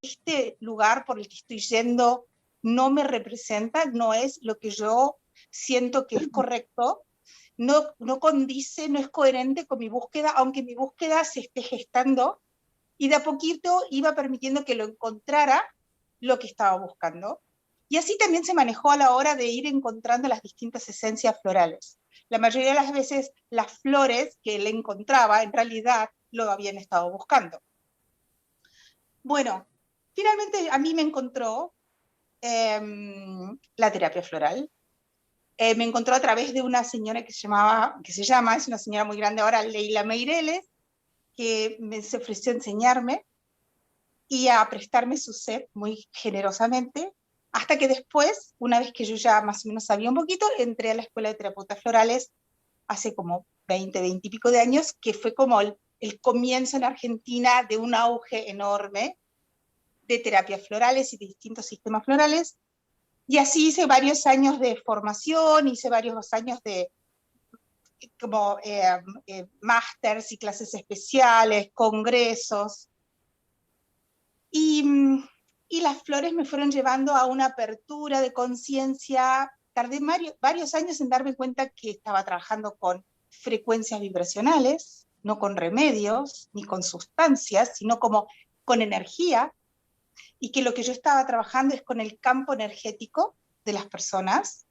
este lugar por el que estoy yendo no me representa, no es lo que yo siento que es correcto, no condice, no es coherente con mi búsqueda, aunque mi búsqueda se esté gestando, y de a poquito iba permitiendo que lo encontrara lo que estaba buscando. Y así también se manejó a la hora de ir encontrando las distintas esencias florales. La mayoría de las veces las flores que él encontraba en realidad lo habían estado buscando. Bueno, finalmente a mí me encontró la terapia floral. Me encontró a través de una señora que se llama, es una señora muy grande ahora, Leila Meireles, que se ofreció a enseñarme y a prestarme su set muy generosamente, hasta que después, una vez que yo ya más o menos sabía un poquito, entré a la Escuela de Terapeutas Florales hace como 20 y pico de años, que fue como el comienzo en Argentina de un auge enorme de terapias florales y de distintos sistemas florales, y así hice varios años de formación, hice varios años de como másters y clases especiales, congresos, y las flores me fueron llevando a una apertura de conciencia. Tardé varios años en darme cuenta que estaba trabajando con frecuencias vibracionales, no con remedios, ni con sustancias, sino como con energía, y que lo que yo estaba trabajando es con el campo energético de las personas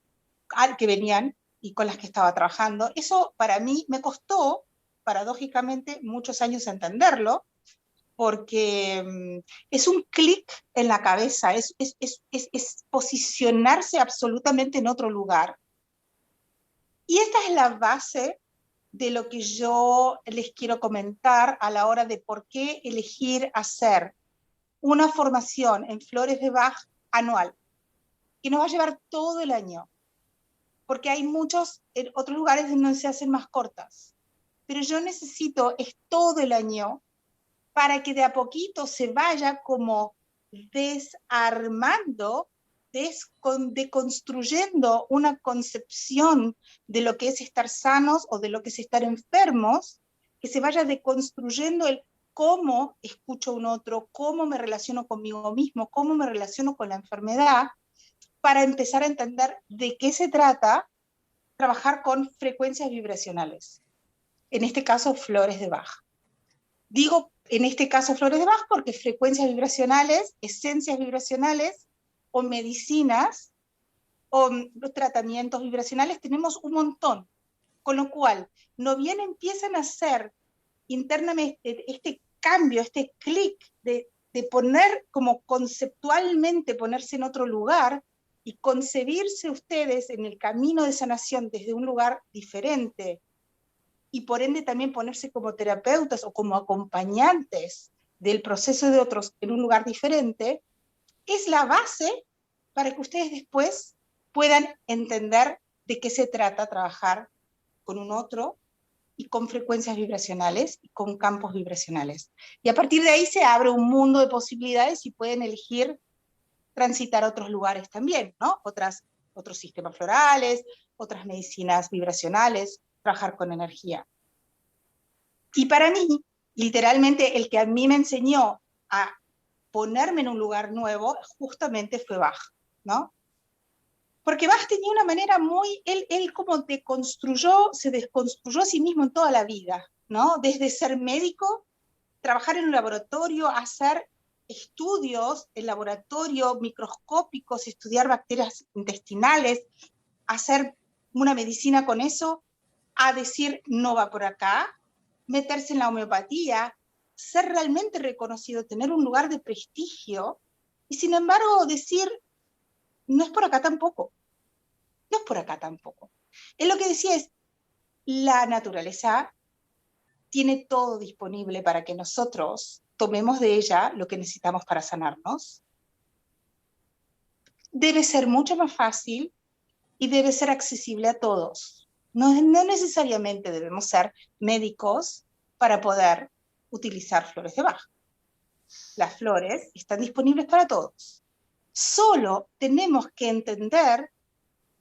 al que venían y con las que estaba trabajando. Eso para mí me costó, paradójicamente, muchos años entenderlo, porque es un clic en la cabeza, es posicionarse absolutamente en otro lugar. Y esta es la base de lo que yo les quiero comentar a la hora de por qué elegir hacer una formación en flores de Bach anual, que nos va a llevar todo el año, porque hay muchos en otros lugares donde se hacen más cortas, pero yo necesito es todo el año para que de a poquito se vaya como desarmando, deconstruyendo una concepción de lo que es estar sanos o de lo que es estar enfermos, que se vaya deconstruyendo el cómo escucho a un otro, cómo me relaciono conmigo mismo, cómo me relaciono con la enfermedad, para empezar a entender de qué se trata trabajar con frecuencias vibracionales. En este caso, flores de Bach. Digo, en este caso, flores de Bach, porque frecuencias vibracionales, esencias vibracionales o medicinas o tratamientos vibracionales tenemos un montón. Con lo cual, no bien empiezan a hacer internamente este cambio, este clic de poner como conceptualmente, ponerse en otro lugar y concebirse ustedes en el camino de sanación desde un lugar diferente, y por ende también ponerse como terapeutas o como acompañantes del proceso de otros en un lugar diferente, es la base para que ustedes después puedan entender de qué se trata trabajar con un otro y con frecuencias vibracionales y con campos vibracionales. Y a partir de ahí se abre un mundo de posibilidades y pueden elegir transitar a otros lugares también, ¿no? Otros sistemas florales, otras medicinas vibracionales, trabajar con energía. Y para mí, literalmente, el que a mí me enseñó a ponerme en un lugar nuevo, justamente fue Bach, ¿no? Porque Bach tenía una manera muy, él como se desconstruyó a sí mismo en toda la vida, ¿no? Desde ser médico, trabajar en un laboratorio, hacer estudios en laboratorio microscópicos, estudiar bacterias intestinales, hacer una medicina con eso, a decir no va por acá, meterse en la homeopatía, ser realmente reconocido, tener un lugar de prestigio, y sin embargo decir no es por acá tampoco, no es por acá tampoco. Él lo que decía es, la naturaleza tiene todo disponible para que nosotros tomemos de ella lo que necesitamos para sanarnos. Debe ser mucho más fácil y debe ser accesible a todos. No necesariamente debemos ser médicos para poder utilizar flores de Bach. Las flores están disponibles para todos. Solo tenemos que entender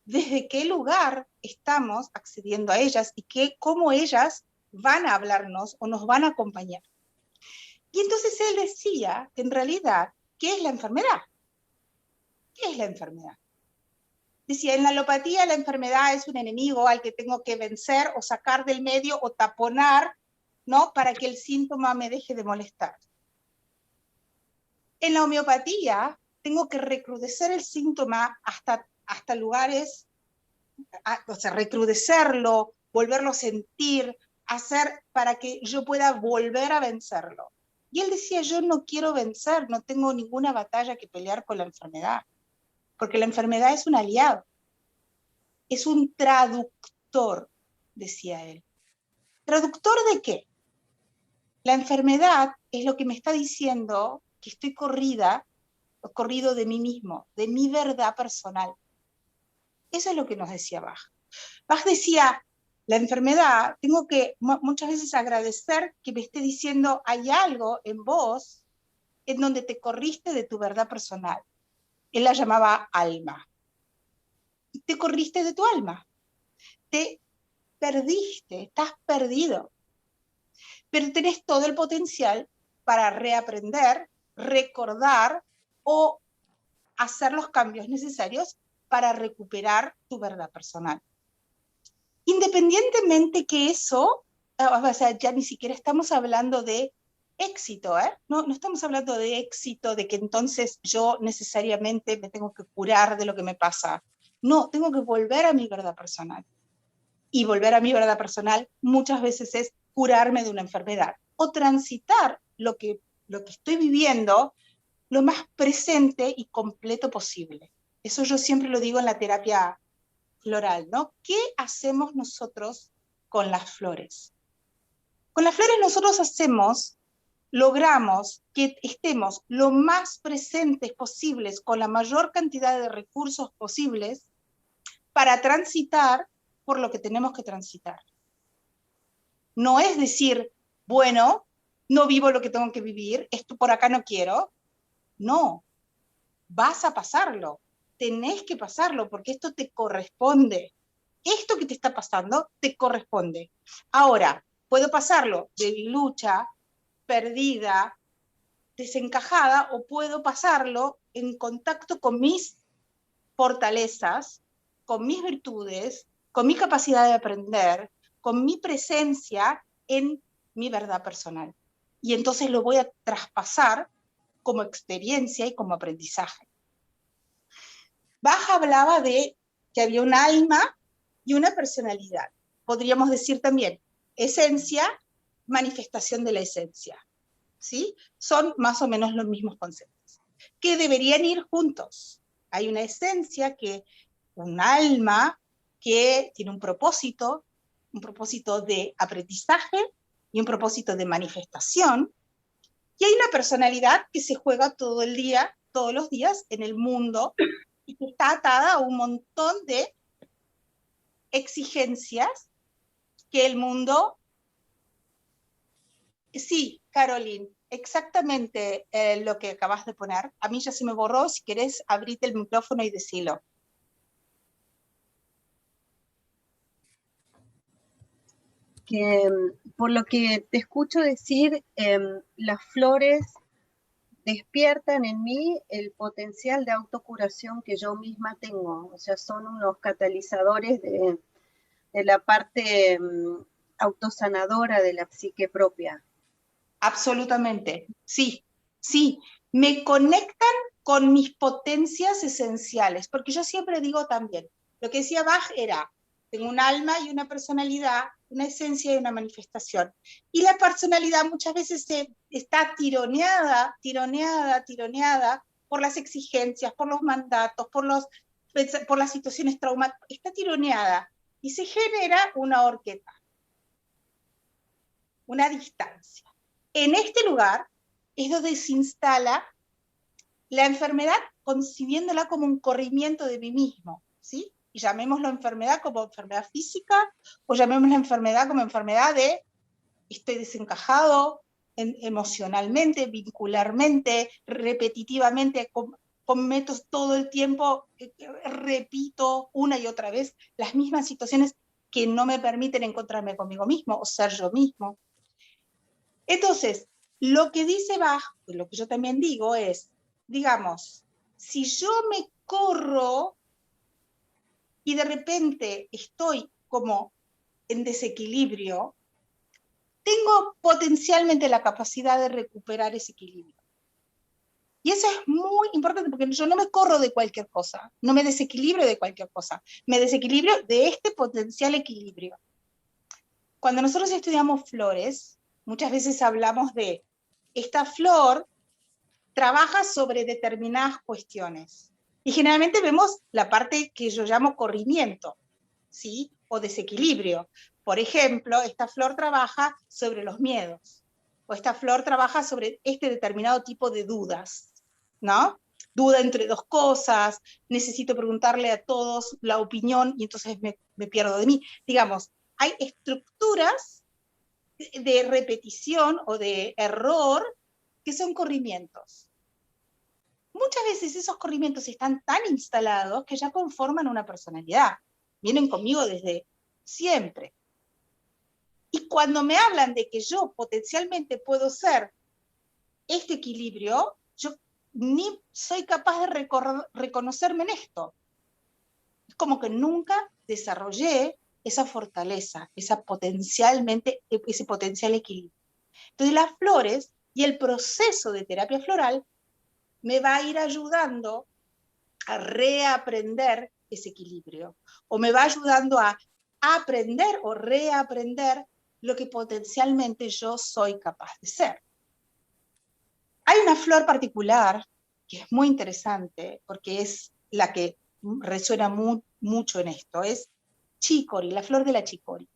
desde qué lugar estamos accediendo a ellas y cómo ellas van a hablarnos o nos van a acompañar. Y entonces él decía que en realidad ¿qué es la enfermedad? ¿Qué es la enfermedad? Decía, en la alopatía la enfermedad es un enemigo al que tengo que vencer o sacar del medio o taponar, ¿no? Para que el síntoma me deje de molestar. En la homeopatía tengo que recrudecer el síntoma hasta lugares, o sea, recrudecerlo, volverlo a sentir, hacer para que yo pueda volver a vencerlo. Y él decía, yo no quiero vencer, no tengo ninguna batalla que pelear con la enfermedad, porque la enfermedad es un aliado, es un traductor, decía él. ¿Traductor de qué? La enfermedad es lo que me está diciendo que estoy corrido de mí mismo, de mi verdad personal. Eso es lo que nos decía Bach. Bach decía, la enfermedad, tengo que muchas veces agradecer que me esté diciendo, hay algo en vos en donde te corriste de tu verdad personal. Él la llamaba alma. Te corriste de tu alma. Te perdiste, estás perdido. Pero tenés todo el potencial para reaprender, recordar o hacer los cambios necesarios para recuperar tu verdad personal. Independientemente que eso, o sea, ya ni siquiera estamos hablando de éxito, ¿eh? No estamos hablando de éxito, de que entonces yo necesariamente me tengo que curar de lo que me pasa. No, tengo que volver a mi verdad personal. Y volver a mi verdad personal muchas veces es curarme de una enfermedad o transitar lo que estoy viviendo lo más presente y completo posible. Eso yo siempre lo digo en la terapia floral, ¿no? ¿Qué hacemos nosotros con las flores? Con las flores nosotros logramos que estemos lo más presentes posibles, con la mayor cantidad de recursos posibles, para transitar por lo que tenemos que transitar. No es decir, bueno, no vivo lo que tengo que vivir, esto por acá no quiero. No, vas a pasarlo, tenés que pasarlo, porque esto te corresponde. Esto que te está pasando te corresponde. Ahora, puedo pasarlo de lucha, perdida, desencajada, o puedo pasarlo en contacto con mis fortalezas, con mis virtudes, con mi capacidad de aprender, con mi presencia en mi verdad personal. Y entonces lo voy a traspasar como experiencia y como aprendizaje. Bach hablaba de que había un alma y una personalidad. Podríamos decir también esencia, manifestación de la esencia. ¿Sí? Son más o menos los mismos conceptos, que deberían ir juntos. Hay una esencia, un alma que tiene un propósito de aprendizaje y un propósito de manifestación, y hay una personalidad que se juega todo el día, todos los días en el mundo, y que está atada a un montón de exigencias que el mundo... Sí, Caroline, exactamente lo que acabas de poner. A mí ya se me borró, si querés abrite el micrófono y decilo. Que por lo que te escucho decir, las flores despiertan en mí el potencial de autocuración que yo misma tengo, o sea, son unos catalizadores de la parte autosanadora de la psique propia. Absolutamente, sí, sí. Me conectan con mis potencias esenciales, porque yo siempre digo también, lo que decía Bach era, tengo un alma y una personalidad, una esencia y una manifestación. Y la personalidad muchas veces está tironeada por las exigencias, por los mandatos, por las situaciones traumáticas, está tironeada y se genera una horqueta, una distancia. En este lugar es donde se instala la enfermedad, concibiéndola como un corrimiento de mí mismo, ¿sí? Y llamémoslo enfermedad como enfermedad física, o llamémosla enfermedad como enfermedad de estoy desencajado emocionalmente, vincularmente, repetitivamente, cometo todo el tiempo, repito una y otra vez las mismas situaciones que no me permiten encontrarme conmigo mismo o ser yo mismo. Entonces, lo que dice Bach, lo que yo también digo es, digamos, si yo me corro y de repente estoy como en desequilibrio, tengo potencialmente la capacidad de recuperar ese equilibrio. Y eso es muy importante porque yo no me corro de cualquier cosa, no me desequilibro de cualquier cosa, me desequilibrio de este potencial equilibrio. Cuando nosotros estudiamos flores, muchas veces hablamos de esta flor trabaja sobre determinadas cuestiones. Y generalmente vemos la parte que yo llamo corrimiento, ¿sí? O desequilibrio. Por ejemplo, esta flor trabaja sobre los miedos, o esta flor trabaja sobre este determinado tipo de dudas, ¿no? Duda entre dos cosas, necesito preguntarle a todos la opinión y entonces me pierdo de mí. Digamos, hay estructuras de repetición o de error que son corrimientos. Muchas veces esos corrimientos están tan instalados que ya conforman una personalidad. Vienen conmigo desde siempre. Y cuando me hablan de que yo potencialmente puedo ser este equilibrio, yo ni soy capaz de reconocerme en esto. Es como que nunca desarrollé esa fortaleza, ese potencial equilibrio. Entonces las flores y el proceso de terapia floral me va a ir ayudando a reaprender ese equilibrio, o me va ayudando a aprender o reaprender lo que potencialmente yo soy capaz de ser. Hay una flor particular que es muy interesante, porque es la que resuena mucho en esto, es chicory, la flor de la chicory.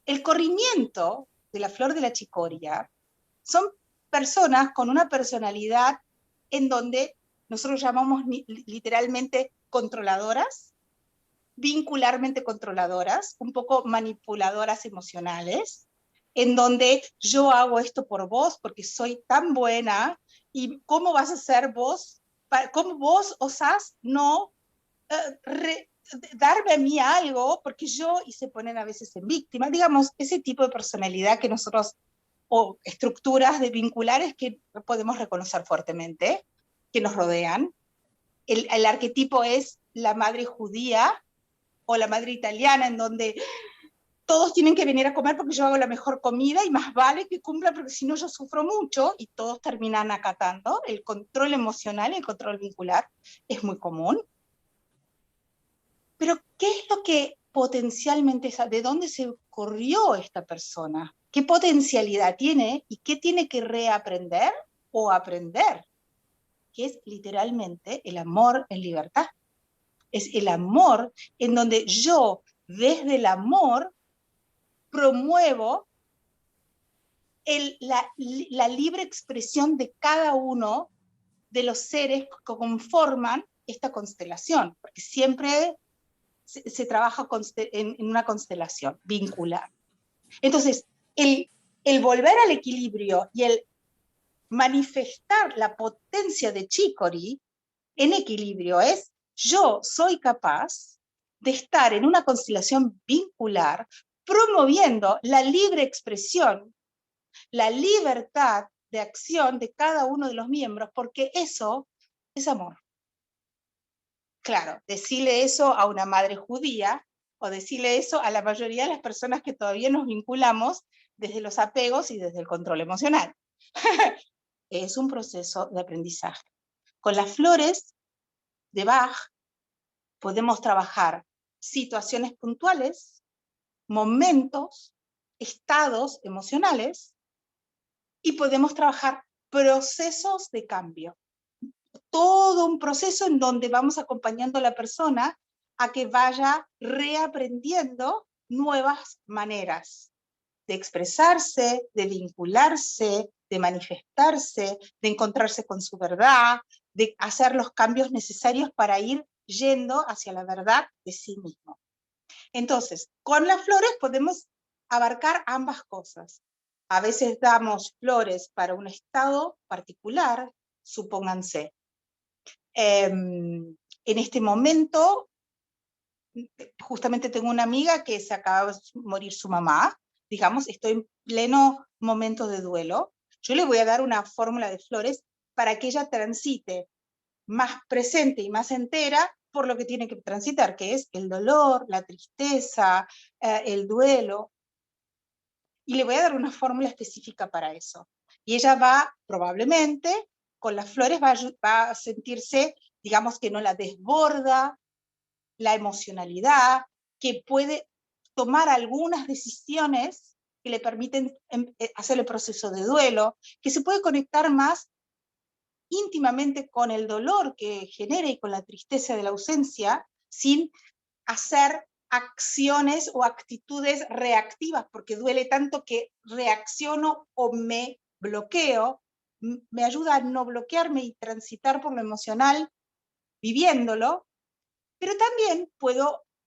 El corrimiento de la flor de la chicoria son personas con una personalidad en donde nosotros llamamos literalmente controladoras, vincularmente controladoras, un poco manipuladoras emocionales, en donde yo hago esto por vos porque soy tan buena, y cómo vas a ser vos, cómo vos osás no darme a mí algo, porque yo, y se ponen a veces en víctima, digamos, ese tipo de personalidad que nosotros, o estructuras de vinculares que podemos reconocer fuertemente, que nos rodean. El arquetipo es la madre judía o la madre italiana, en donde todos tienen que venir a comer porque yo hago la mejor comida y más vale que cumpla porque si no yo sufro mucho, y todos terminan acatando. El control emocional, el control vincular es muy común. Pero ¿qué es lo que potencialmente, de dónde se corrió esta persona? ¿Qué potencialidad tiene y qué tiene que reaprender o aprender? Que es literalmente el amor en libertad. Es el amor en donde yo, desde el amor, promuevo la libre expresión de cada uno de los seres que conforman esta constelación, porque siempre se trabaja en una constelación vincular. Entonces, el volver al equilibrio y el manifestar la potencia de Chicory en equilibrio es: yo soy capaz de estar en una constelación vincular promoviendo la libre expresión, la libertad de acción de cada uno de los miembros, porque eso es amor. Claro, decirle eso a una madre judía, o decirle eso a la mayoría de las personas que todavía nos vinculamos desde los apegos y desde el control emocional. Es un proceso de aprendizaje. Con las flores de Bach podemos trabajar situaciones puntuales, momentos, estados emocionales, y podemos trabajar procesos de cambio. Todo un proceso en donde vamos acompañando a la persona a que vaya reaprendiendo nuevas maneras de expresarse, de vincularse, de manifestarse, de encontrarse con su verdad, de hacer los cambios necesarios para ir yendo hacia la verdad de sí mismo. Entonces, con las flores podemos abarcar ambas cosas. A veces damos flores para un estado particular, supónganse. En este momento, justamente tengo una amiga que se acaba de morir su mamá, digamos, estoy en pleno momento de duelo. Yo le voy a dar una fórmula de flores para que ella transite más presente y más entera por lo que tiene que transitar, que es el dolor, la tristeza, el duelo. Y le voy a dar una fórmula específica para eso. Y ella va, probablemente, con las flores va a sentirse, digamos, que no la desborda la emocionalidad, que puede tomar algunas decisiones que le permiten hacer el proceso de duelo, que se puede conectar más íntimamente con el dolor que genera y con la tristeza de la ausencia, sin hacer acciones o actitudes reactivas, porque duele tanto que reacciono o me bloqueo. Me ayuda a no bloquearme y transitar por lo emocional viviéndolo, pero también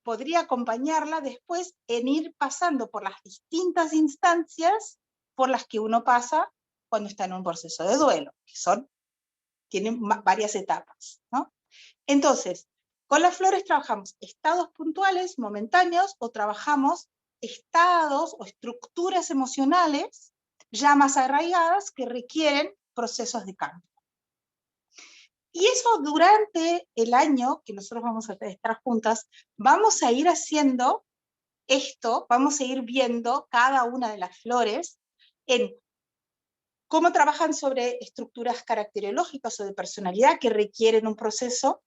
podría acompañarla después en ir pasando por las distintas instancias por las que uno pasa cuando está en un proceso de duelo, que tienen varias etapas, ¿no? Entonces, con las flores trabajamos estados puntuales, momentáneos, o trabajamos estados o estructuras emocionales ya más arraigadas que requieren procesos de cambio. Y eso durante el año que nosotros vamos a estar juntas, vamos a ir haciendo esto, vamos a ir viendo cada una de las flores en cómo trabajan sobre estructuras caracterológicas o de personalidad que requieren un proceso,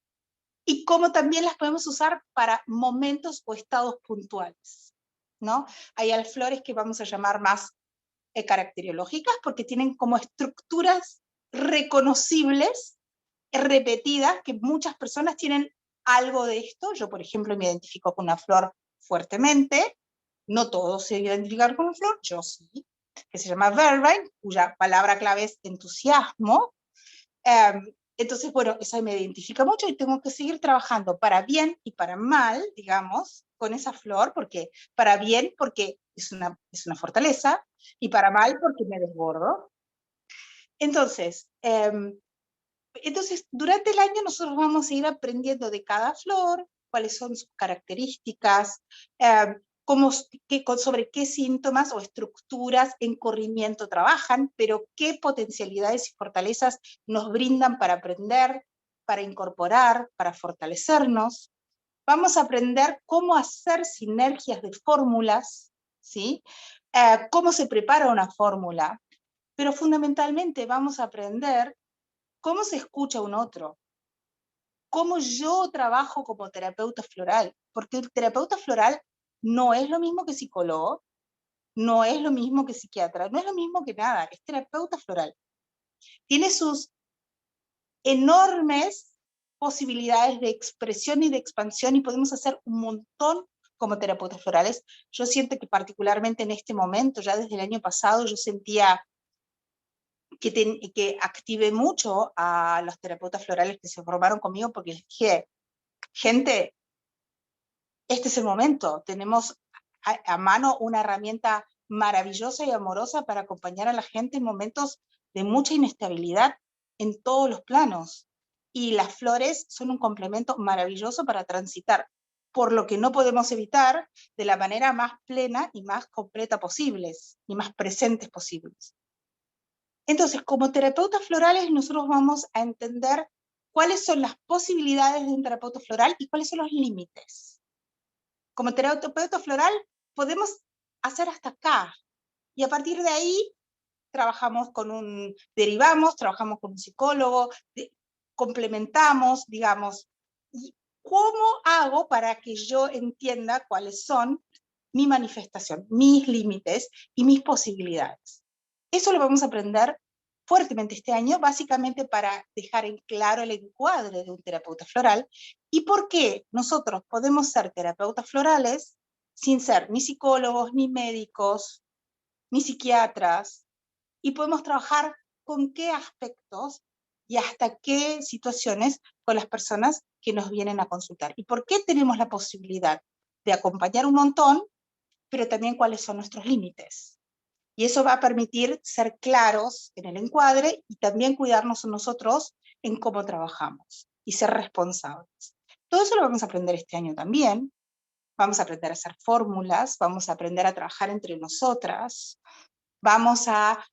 y cómo también las podemos usar para momentos o estados puntuales, ¿no? Hay flores que vamos a llamar más caracterológicas porque tienen como estructuras reconocibles, repetidas, que muchas personas tienen algo de esto. Yo, por ejemplo, me identifico con una flor fuertemente, no todos se identifican con una flor, yo sí, que se llama Verbine, cuya palabra clave es entusiasmo. Entonces, bueno, esa me identifica mucho y tengo que seguir trabajando para bien y para mal, digamos, con esa flor, porque para bien porque es una fortaleza, y para mal porque me desbordo. Entonces, durante el año nosotros vamos a ir aprendiendo de cada flor, cuáles son sus características, sobre qué síntomas o estructuras en corrimiento trabajan, pero qué potencialidades y fortalezas nos brindan para aprender, para incorporar, para fortalecernos. Vamos a aprender cómo hacer sinergias de fórmulas, ¿sí? Cómo se prepara una fórmula, pero fundamentalmente vamos a aprender cómo se escucha un otro, cómo yo trabajo como terapeuta floral, porque el terapeuta floral no es lo mismo que psicólogo, no es lo mismo que psiquiatra, no es lo mismo que nada, es terapeuta floral. Tiene sus enormes posibilidades de expresión y de expansión, y podemos hacer un montón como terapeutas florales. Yo siento que particularmente en este momento, ya desde el año pasado, yo sentía que activé mucho a los terapeutas florales que se formaron conmigo, porque les dije, gente, este es el momento, tenemos a mano una herramienta maravillosa y amorosa para acompañar a la gente en momentos de mucha inestabilidad en todos los planos. Y las flores son un complemento maravilloso para transitar por lo que no podemos evitar de la manera más plena y más completa posibles, y más presentes posibles. Entonces, como terapeutas florales, nosotros vamos a entender cuáles son las posibilidades de un terapeuta floral y cuáles son los límites. Como terapeuta floral podemos hacer hasta acá, y a partir de ahí derivamos, trabajamos con un psicólogo, complementamos, digamos. ¿Y cómo hago para que yo entienda cuáles son mi manifestación, mis límites y mis posibilidades? Eso lo vamos a aprender fuertemente este año, básicamente para dejar en claro el encuadre de un terapeuta floral y por qué nosotros podemos ser terapeutas florales sin ser ni psicólogos, ni médicos, ni psiquiatras, y podemos trabajar con qué aspectos y hasta qué situaciones con las personas que nos vienen a consultar. Y por qué tenemos la posibilidad de acompañar un montón, pero también cuáles son nuestros límites. Y eso va a permitir ser claros en el encuadre y también cuidarnos nosotros en cómo trabajamos y ser responsables. Todo eso lo vamos a aprender este año también. Vamos a aprender a hacer fórmulas, vamos a aprender a trabajar entre nosotras, vamos a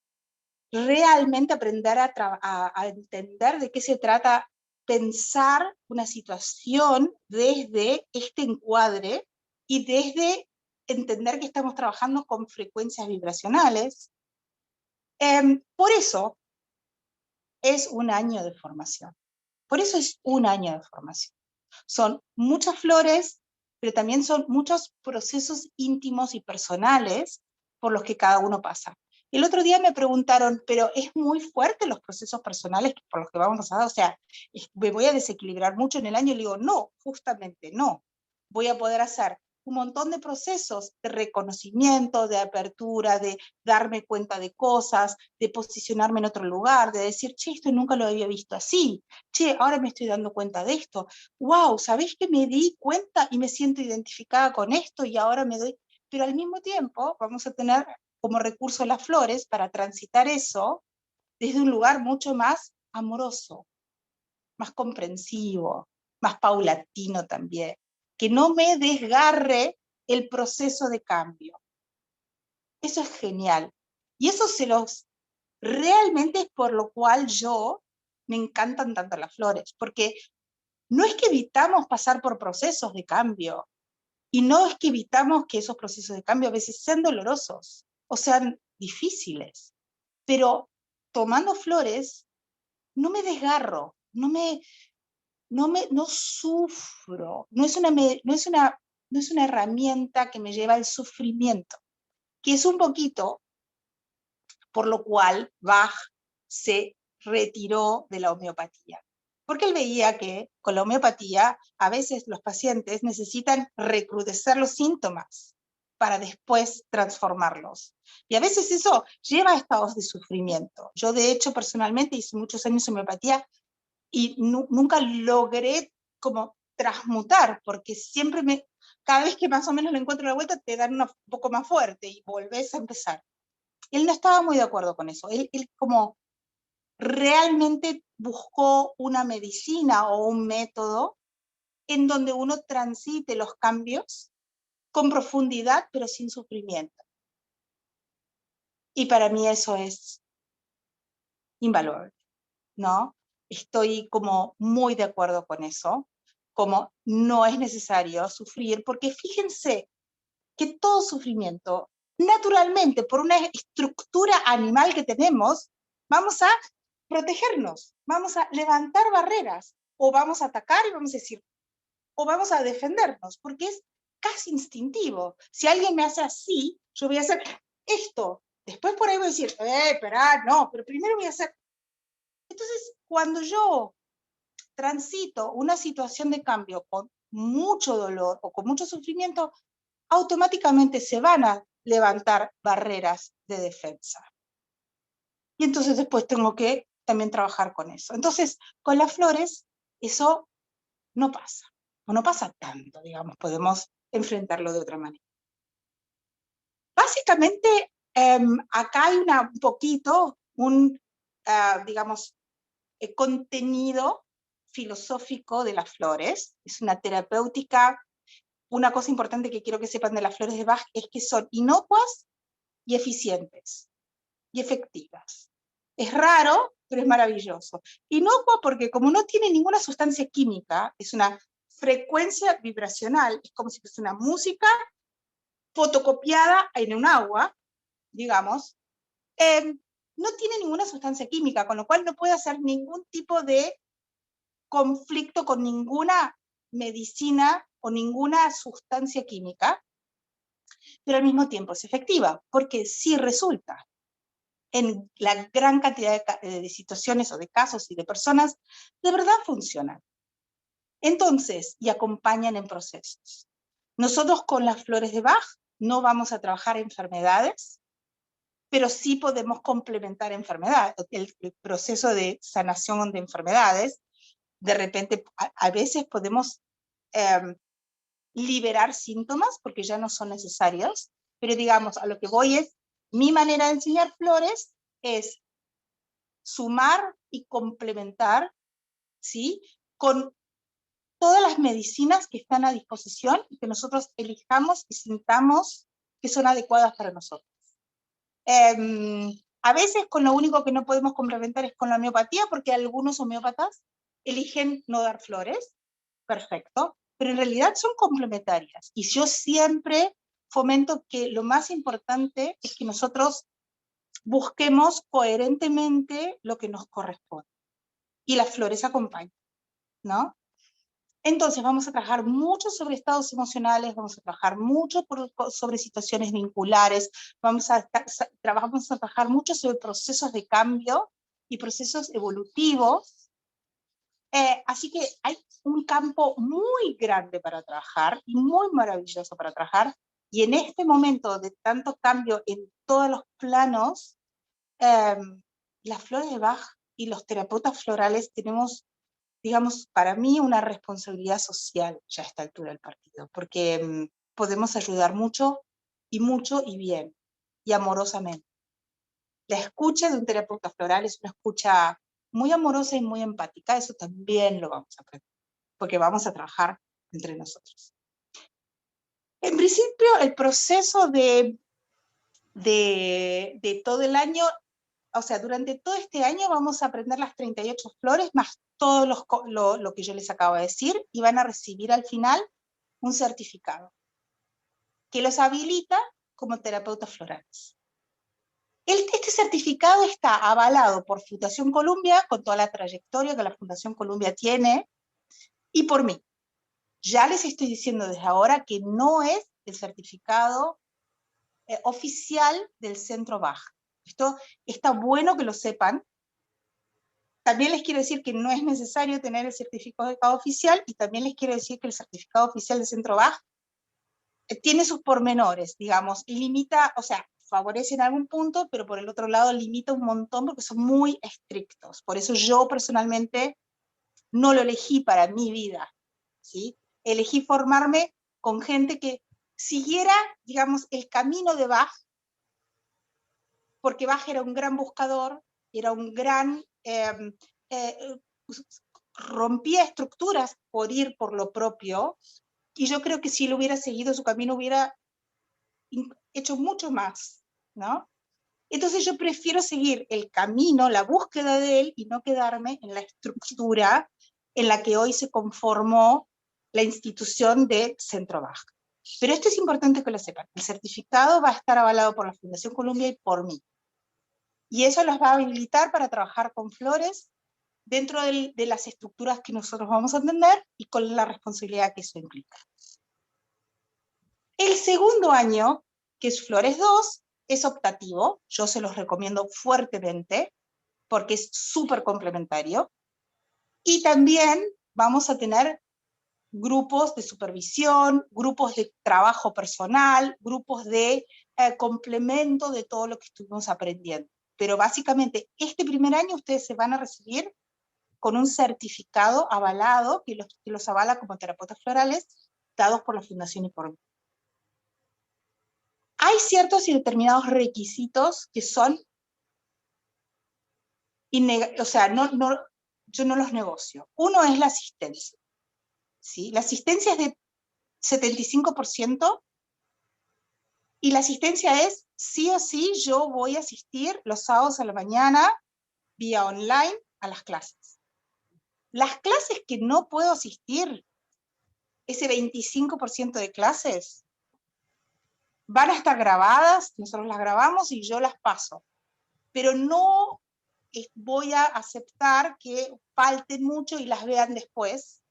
realmente aprender a entender de qué se trata pensar una situación desde este encuadre y desde entender que estamos trabajando con frecuencias vibracionales. Por eso es un año de formación. Por eso es un año de formación. Son muchas flores, pero también son muchos procesos íntimos y personales por los que cada uno pasa. El otro día me preguntaron, pero es muy fuerte los procesos personales por los que vamos a pasar, o sea, me voy a desequilibrar mucho en el año. Y le digo, no, justamente no. Voy a poder hacer un montón de procesos de reconocimiento, de apertura, de darme cuenta de cosas, de posicionarme en otro lugar, de decir, che, esto nunca lo había visto así, che, ahora me estoy dando cuenta de esto, wow, ¿sabéis que me di cuenta y me siento identificada con esto y ahora me doy? Pero al mismo tiempo vamos a tener como recurso las flores para transitar eso desde un lugar mucho más amoroso, más comprensivo, más paulatino también, que no me desgarre el proceso de cambio. Eso es genial. Y eso realmente es por lo cual me encantan tanto las flores, porque no es que evitamos pasar por procesos de cambio, y no es que evitamos que esos procesos de cambio a veces sean dolorosos o sean difíciles, pero tomando flores no me desgarro, no sufro, no es una herramienta que me lleva al sufrimiento, que es un poquito por lo cual Bach se retiró de la homeopatía. Porque él veía que con la homeopatía a veces los pacientes necesitan recrudecer los síntomas para después transformarlos. Y a veces eso lleva a estados de sufrimiento. Yo de hecho personalmente hice muchos años homeopatía y nunca logré como transmutar, porque siempre cada vez que más o menos le encuentro la vuelta te dan un poco más fuerte y volvés a empezar. Él no estaba muy de acuerdo con eso. Él como realmente buscó una medicina o un método en donde uno transite los cambios con profundidad, pero sin sufrimiento. Y para mí eso es invaluable, ¿no? Estoy como muy de acuerdo con eso, como no es necesario sufrir, porque fíjense que todo sufrimiento, naturalmente, por una estructura animal que tenemos, vamos a protegernos, vamos a levantar barreras, o vamos a atacar y vamos a decir, o vamos a defendernos, porque es casi instintivo. Si alguien me hace así, yo voy a hacer esto. Después por ahí voy a decir, espera, no, pero primero voy a hacer. Entonces, cuando yo transito una situación de cambio con mucho dolor o con mucho sufrimiento, automáticamente se van a levantar barreras de defensa. Y entonces después tengo que también trabajar con eso. Entonces, con las flores, eso no pasa, o no pasa tanto, digamos, podemos enfrentarlo de otra manera. Básicamente, acá hay un poquito, digamos, contenido filosófico de las flores. Es una terapéutica. Una cosa importante que quiero que sepan de las flores de Bach es que son inocuas y eficientes y efectivas. Es raro, pero es maravilloso. Inocua porque como no tiene ninguna sustancia química, es una frecuencia vibracional, es como si fuese una música fotocopiada en un agua, digamos, no tiene ninguna sustancia química, con lo cual no puede hacer ningún tipo de conflicto con ninguna medicina o ninguna sustancia química, pero al mismo tiempo es efectiva, porque sí resulta. En la gran cantidad de situaciones o de casos y de personas, de verdad funcionan. Entonces, y acompañan en procesos. Nosotros con las flores de Bach no vamos a trabajar enfermedades, pero sí podemos complementar enfermedades, el proceso de sanación de enfermedades. De repente, a veces podemos liberar síntomas porque ya no son necesarios, pero digamos, a lo que voy es, mi manera de enseñar flores es sumar y complementar, ¿sí?, con todas las medicinas que están a disposición y que nosotros elijamos y sintamos que son adecuadas para nosotros. A veces con lo único que no podemos complementar es con la homeopatía, porque algunos homeópatas eligen no dar flores, perfecto, pero en realidad son complementarias. Y yo siempre fomento que lo más importante es que nosotros busquemos coherentemente lo que nos corresponde. Y las flores acompañan, ¿no? Entonces vamos a trabajar mucho sobre estados emocionales, vamos a trabajar mucho sobre situaciones vinculares, vamos a trabajar mucho sobre procesos de cambio y procesos evolutivos. Así que hay un campo muy grande para trabajar y muy maravilloso para trabajar. Y en este momento de tanto cambio en todos los planos, las flores de Bach y los terapeutas florales tenemos, digamos, para mí una responsabilidad social ya a esta altura del partido, porque podemos ayudar mucho y bien, y amorosamente. La escucha de un terapeuta floral es una escucha muy amorosa y muy empática, eso también lo vamos a aprender, porque vamos a trabajar entre nosotros. En principio, el proceso de todo el año, o sea, durante todo este año vamos a aprender las 38 flores, más todo lo que yo les acabo de decir, y van a recibir al final un certificado que los habilita como terapeutas florales. Este certificado está avalado por Fundación Columbia, con toda la trayectoria que la Fundación Columbia tiene, y por mí. Ya les estoy diciendo desde ahora que no es el certificado oficial del Centro Bach. Esto está bueno que lo sepan. También les quiero decir que no es necesario tener el certificado oficial, y también les quiero decir que el certificado oficial del Centro Bach tiene sus pormenores, digamos, limita, o sea, favorece en algún punto, pero por el otro lado limita un montón porque son muy estrictos. Por eso yo personalmente no lo elegí para mi vida, ¿sí? Elegí formarme con gente que siguiera, digamos, el camino de Bach, porque Bach era un gran buscador, era un gran, rompía estructuras por ir por lo propio, y yo creo que si él hubiera seguido su camino hubiera hecho mucho más, ¿no? Entonces yo prefiero seguir el camino, la búsqueda de él, y no quedarme en la estructura en la que hoy se conformó la institución de Centro Bach. Pero esto es importante que lo sepan. El certificado va a estar avalado por la Fundación Columbia y por mí. Y eso los va a habilitar para trabajar con flores dentro de las estructuras que nosotros vamos a entender y con la responsabilidad que eso implica. El segundo año, que es Flores 2, es optativo. Yo se los recomiendo fuertemente porque es súper complementario. Y también vamos a tener grupos de supervisión, grupos de trabajo personal, grupos de complemento de todo lo que estuvimos aprendiendo. Pero básicamente este primer año ustedes se van a recibir con un certificado avalado que los avala como terapeutas florales, dados por la Fundación y por mí. Hay ciertos y determinados requisitos que son, o sea, yo no los negocio. Uno es la asistencia, ¿sí? La asistencia es de 75%, y la asistencia es, sí o sí, yo voy a asistir los sábados a la mañana, vía online, a las clases. Las clases que no puedo asistir, ese 25% de clases, van a estar grabadas, nosotros las grabamos y yo las paso. Pero no voy a aceptar que falten mucho y las vean después,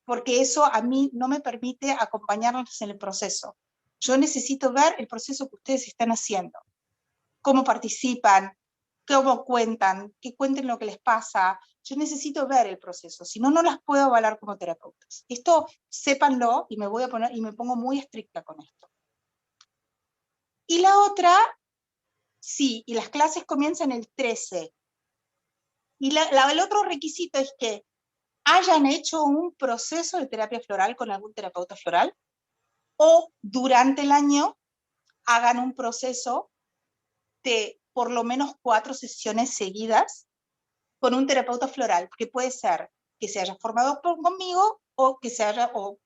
porque eso a mí no me permite acompañarlos en el proceso. Yo necesito ver el proceso que ustedes están haciendo, cómo participan, cómo cuentan, que cuenten lo que les pasa. Yo necesito ver el proceso, si no, no las puedo avalar como terapeutas. Esto sépanlo, y me pongo muy estricta con esto. Y la otra, sí, y las clases comienzan el 13. Y el otro requisito es que hayan hecho un proceso de terapia floral con algún terapeuta floral, o durante el año hagan un proceso de por lo menos 4 sesiones seguidas con un terapeuta floral, que puede ser que se haya formado conmigo, o que se haya, o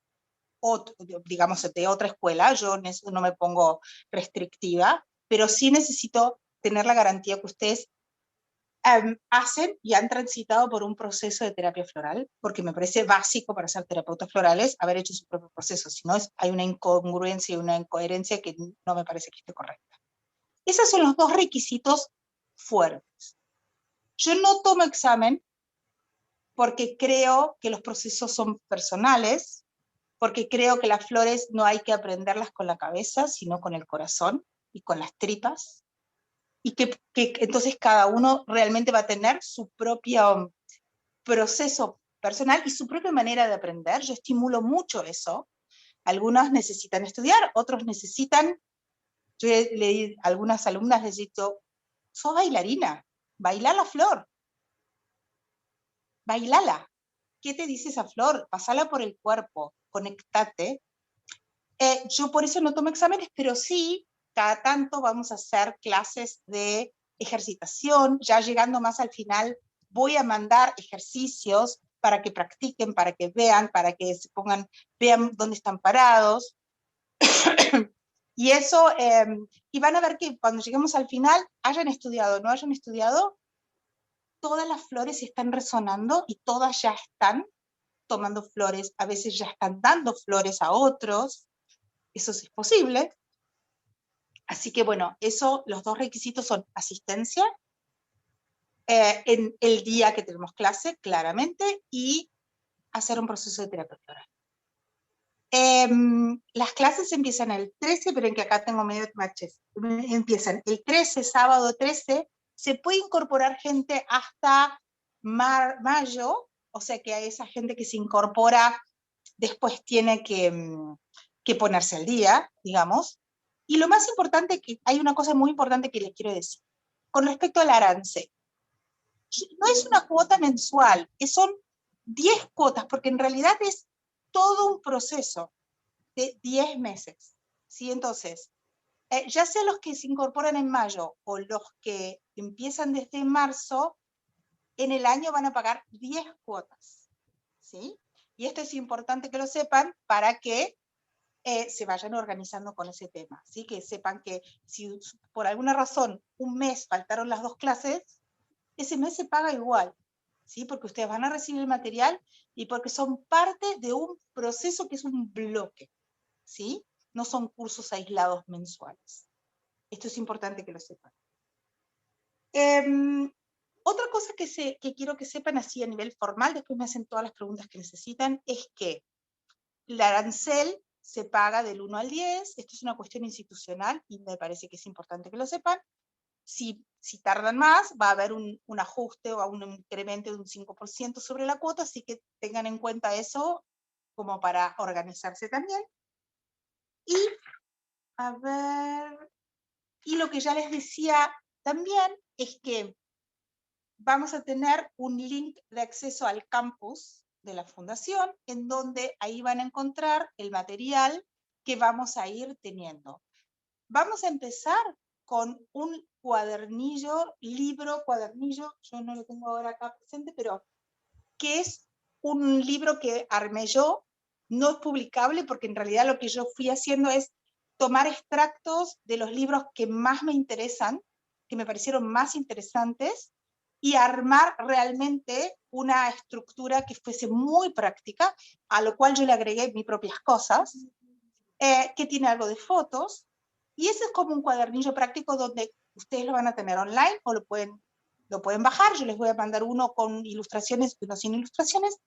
digamos, de otra escuela. Yo no me pongo restrictiva, pero sí necesito tener la garantía que ustedes hacen y han transitado por un proceso de terapia floral, porque me parece básico para ser terapeutas florales haber hecho su propio proceso, si no hay una incongruencia y una incoherencia que no me parece que esté correcta. Esos son los dos requisitos fuertes. Yo no tomo examen porque creo que los procesos son personales, porque creo que las flores no hay que aprenderlas con la cabeza, sino con el corazón y con las tripas, y que entonces cada uno realmente va a tener su propio proceso personal y su propia manera de aprender. Yo estimulo mucho eso. Algunos necesitan estudiar, otros necesitan, yo leí a algunas alumnas, les digo, sos bailarina, baila la flor, bailala. ¿Qué te dice esa flor? Pasala por el cuerpo, conectate. Yo por eso no tomo exámenes, pero sí, cada tanto vamos a hacer clases de ejercitación. Ya llegando más al final, voy a mandar ejercicios para que practiquen, para que vean, para que se pongan, vean dónde están parados. Y eso, y van a ver que cuando lleguemos al final, hayan estudiado o no hayan estudiado, todas las flores están resonando y todas ya están tomando flores, a veces ya están dando flores a otros, eso sí es posible. Así que bueno, eso, los dos requisitos son asistencia en el día que tenemos clase, claramente, y hacer un proceso de terapia floral. Las clases empiezan el 13, pero en que acá tengo medio matches. Empiezan el 13, sábado 13, se puede incorporar gente hasta mayo, o sea que a esa gente que se incorpora después tiene que ponerse al día, digamos. Y lo más importante, que hay una cosa muy importante que les quiero decir, con respecto al arancel. No es una cuota mensual, son 10 cuotas, porque en realidad es todo un proceso de 10 meses. ¿Sí? Entonces, ya sea los que se incorporan en mayo o los que empiezan desde marzo, en el año van a pagar 10 cuotas. ¿Sí? Y esto es importante que lo sepan para que se vayan organizando con ese tema, ¿sí? Que sepan que si por alguna razón un mes faltaron las dos clases, ese mes se paga igual, ¿sí? Porque ustedes van a recibir el material y porque son parte de un proceso que es un bloque, ¿sí? No son cursos aislados mensuales. Esto es importante que lo sepan. Otra cosa que quiero que sepan así a nivel formal, después me hacen todas las preguntas que necesitan, es que el arancel se paga del 1 al 10, esto es una cuestión institucional y me parece que es importante que lo sepan. Si tardan más, va a haber un ajuste o un incremento de un 5% sobre la cuota, así que tengan en cuenta eso como para organizarse también. Y, a ver, y lo que ya les decía también es que vamos a tener un link de acceso al campus de la fundación, en donde ahí van a encontrar el material que vamos a ir teniendo. Vamos a empezar con un cuadernillo, cuadernillo, yo no lo tengo ahora acá presente, pero que es un libro que armé yo, no es publicable porque en realidad lo que yo fui haciendo es tomar extractos de los libros que más me interesan, que me parecieron más interesantes, y armar realmente una estructura que fuese muy práctica, a lo cual yo le agregué mis propias cosas, que tiene algo de fotos, y ese es como un cuadernillo práctico donde ustedes lo van a tener online o lo pueden bajar. Yo les voy a mandar uno con ilustraciones y uno sin ilustraciones.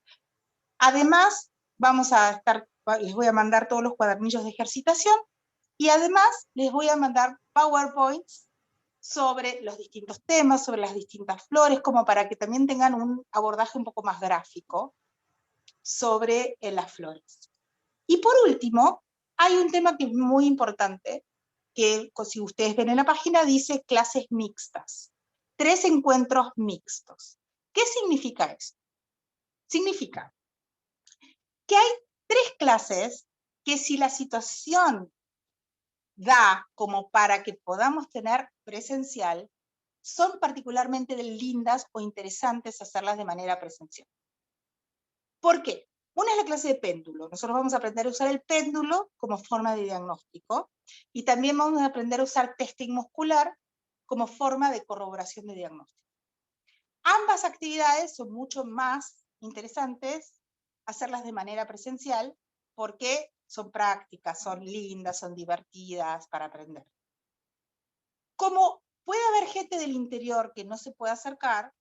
Además, les voy a mandar todos los cuadernillos de ejercitación, y además les voy a mandar PowerPoints sobre los distintos temas, sobre las distintas flores, como para que también tengan un abordaje un poco más gráfico sobre las flores. Y por último, hay un tema que es muy importante, que si ustedes ven en la página dice clases mixtas, 3 encuentros mixtos. ¿Qué significa eso? Significa que hay 3 clases que si la situación da como para que podamos tener presencial, son particularmente lindas o interesantes hacerlas de manera presencial. ¿Por qué? Una es la clase de péndulo. Nosotros vamos a aprender a usar el péndulo como forma de diagnóstico, y también vamos a aprender a usar testing muscular como forma de corroboración de diagnóstico. Ambas actividades son mucho más interesantes hacerlas de manera presencial porque son prácticas, son lindas, son divertidas para aprender. Como puede haber gente del interior que no se puede acercar,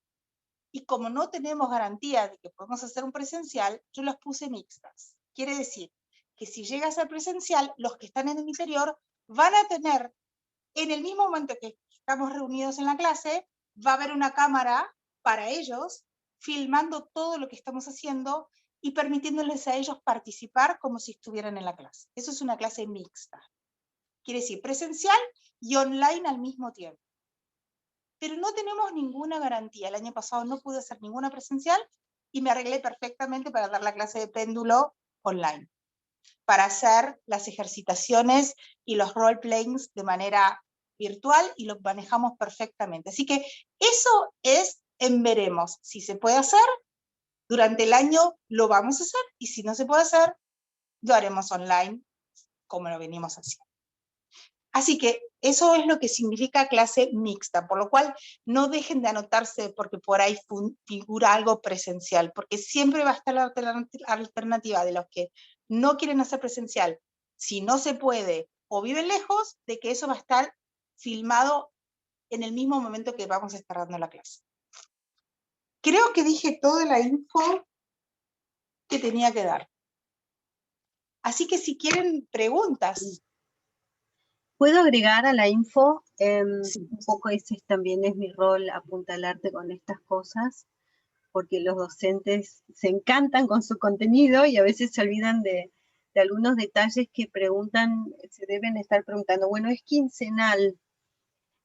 y como no tenemos garantía de que podemos hacer un presencial, yo las puse mixtas. Quiere decir que si llega a ser presencial, los que están en el interior van a tener, en el mismo momento que estamos reunidos en la clase, va a haber una cámara para ellos, filmando todo lo que estamos haciendo y permitiéndoles a ellos participar como si estuvieran en la clase. Eso es una clase mixta. Quiere decir presencial y online al mismo tiempo. Pero no tenemos ninguna garantía. El año pasado no pude hacer ninguna presencial y me arreglé perfectamente para dar la clase de péndulo online, para hacer las ejercitaciones y los role-playings de manera virtual y los manejamos perfectamente. Así que eso es en veremos. Si se puede hacer, durante el año lo vamos a hacer, y si no se puede hacer, lo haremos online como lo venimos haciendo. Así que eso es lo que significa clase mixta, por lo cual no dejen de anotarse porque por ahí figura algo presencial, porque siempre va a estar la alternativa de los que no quieren hacer presencial, si no se puede o viven lejos, de que eso va a estar filmado en el mismo momento que vamos a estar dando la clase. Creo que dije toda la info que tenía que dar. Así que si quieren preguntas. ¿Puedo agregar a la info? Sí. Un poco ese también es mi rol, apuntalarte con estas cosas, porque los docentes se encantan con su contenido y a veces se olvidan de algunos detalles que preguntan, se deben estar preguntando. Bueno, es quincenal.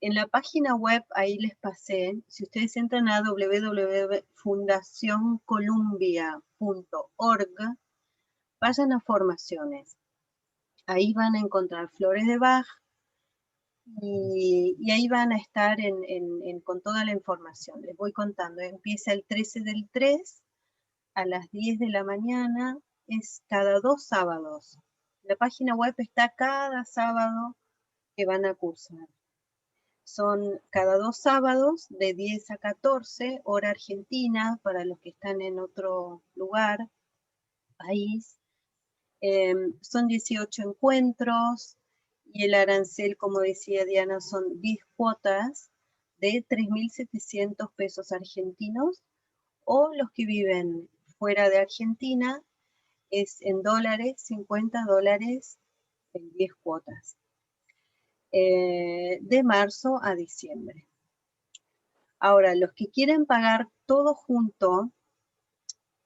En la página web, ahí les pasé, si ustedes entran a www.fundacioncolumbia.org, vayan a formaciones. Ahí van a encontrar Flores de Bach, y ahí van a estar con toda la información. Les voy contando. Empieza el 13/3 a las 10 de la mañana. Es cada 2 sábados. La página web está cada sábado que van a cursar. Son cada 2 sábados de 10 a 14, hora argentina, para los que están en otro lugar, país. Son 18 encuentros. Y el arancel, como decía Diana, son 10 cuotas de 3.700 pesos argentinos, o los que viven fuera de Argentina, es en dólares, 50 dólares en 10 cuotas, de marzo a diciembre. Ahora, los que quieren pagar todo junto,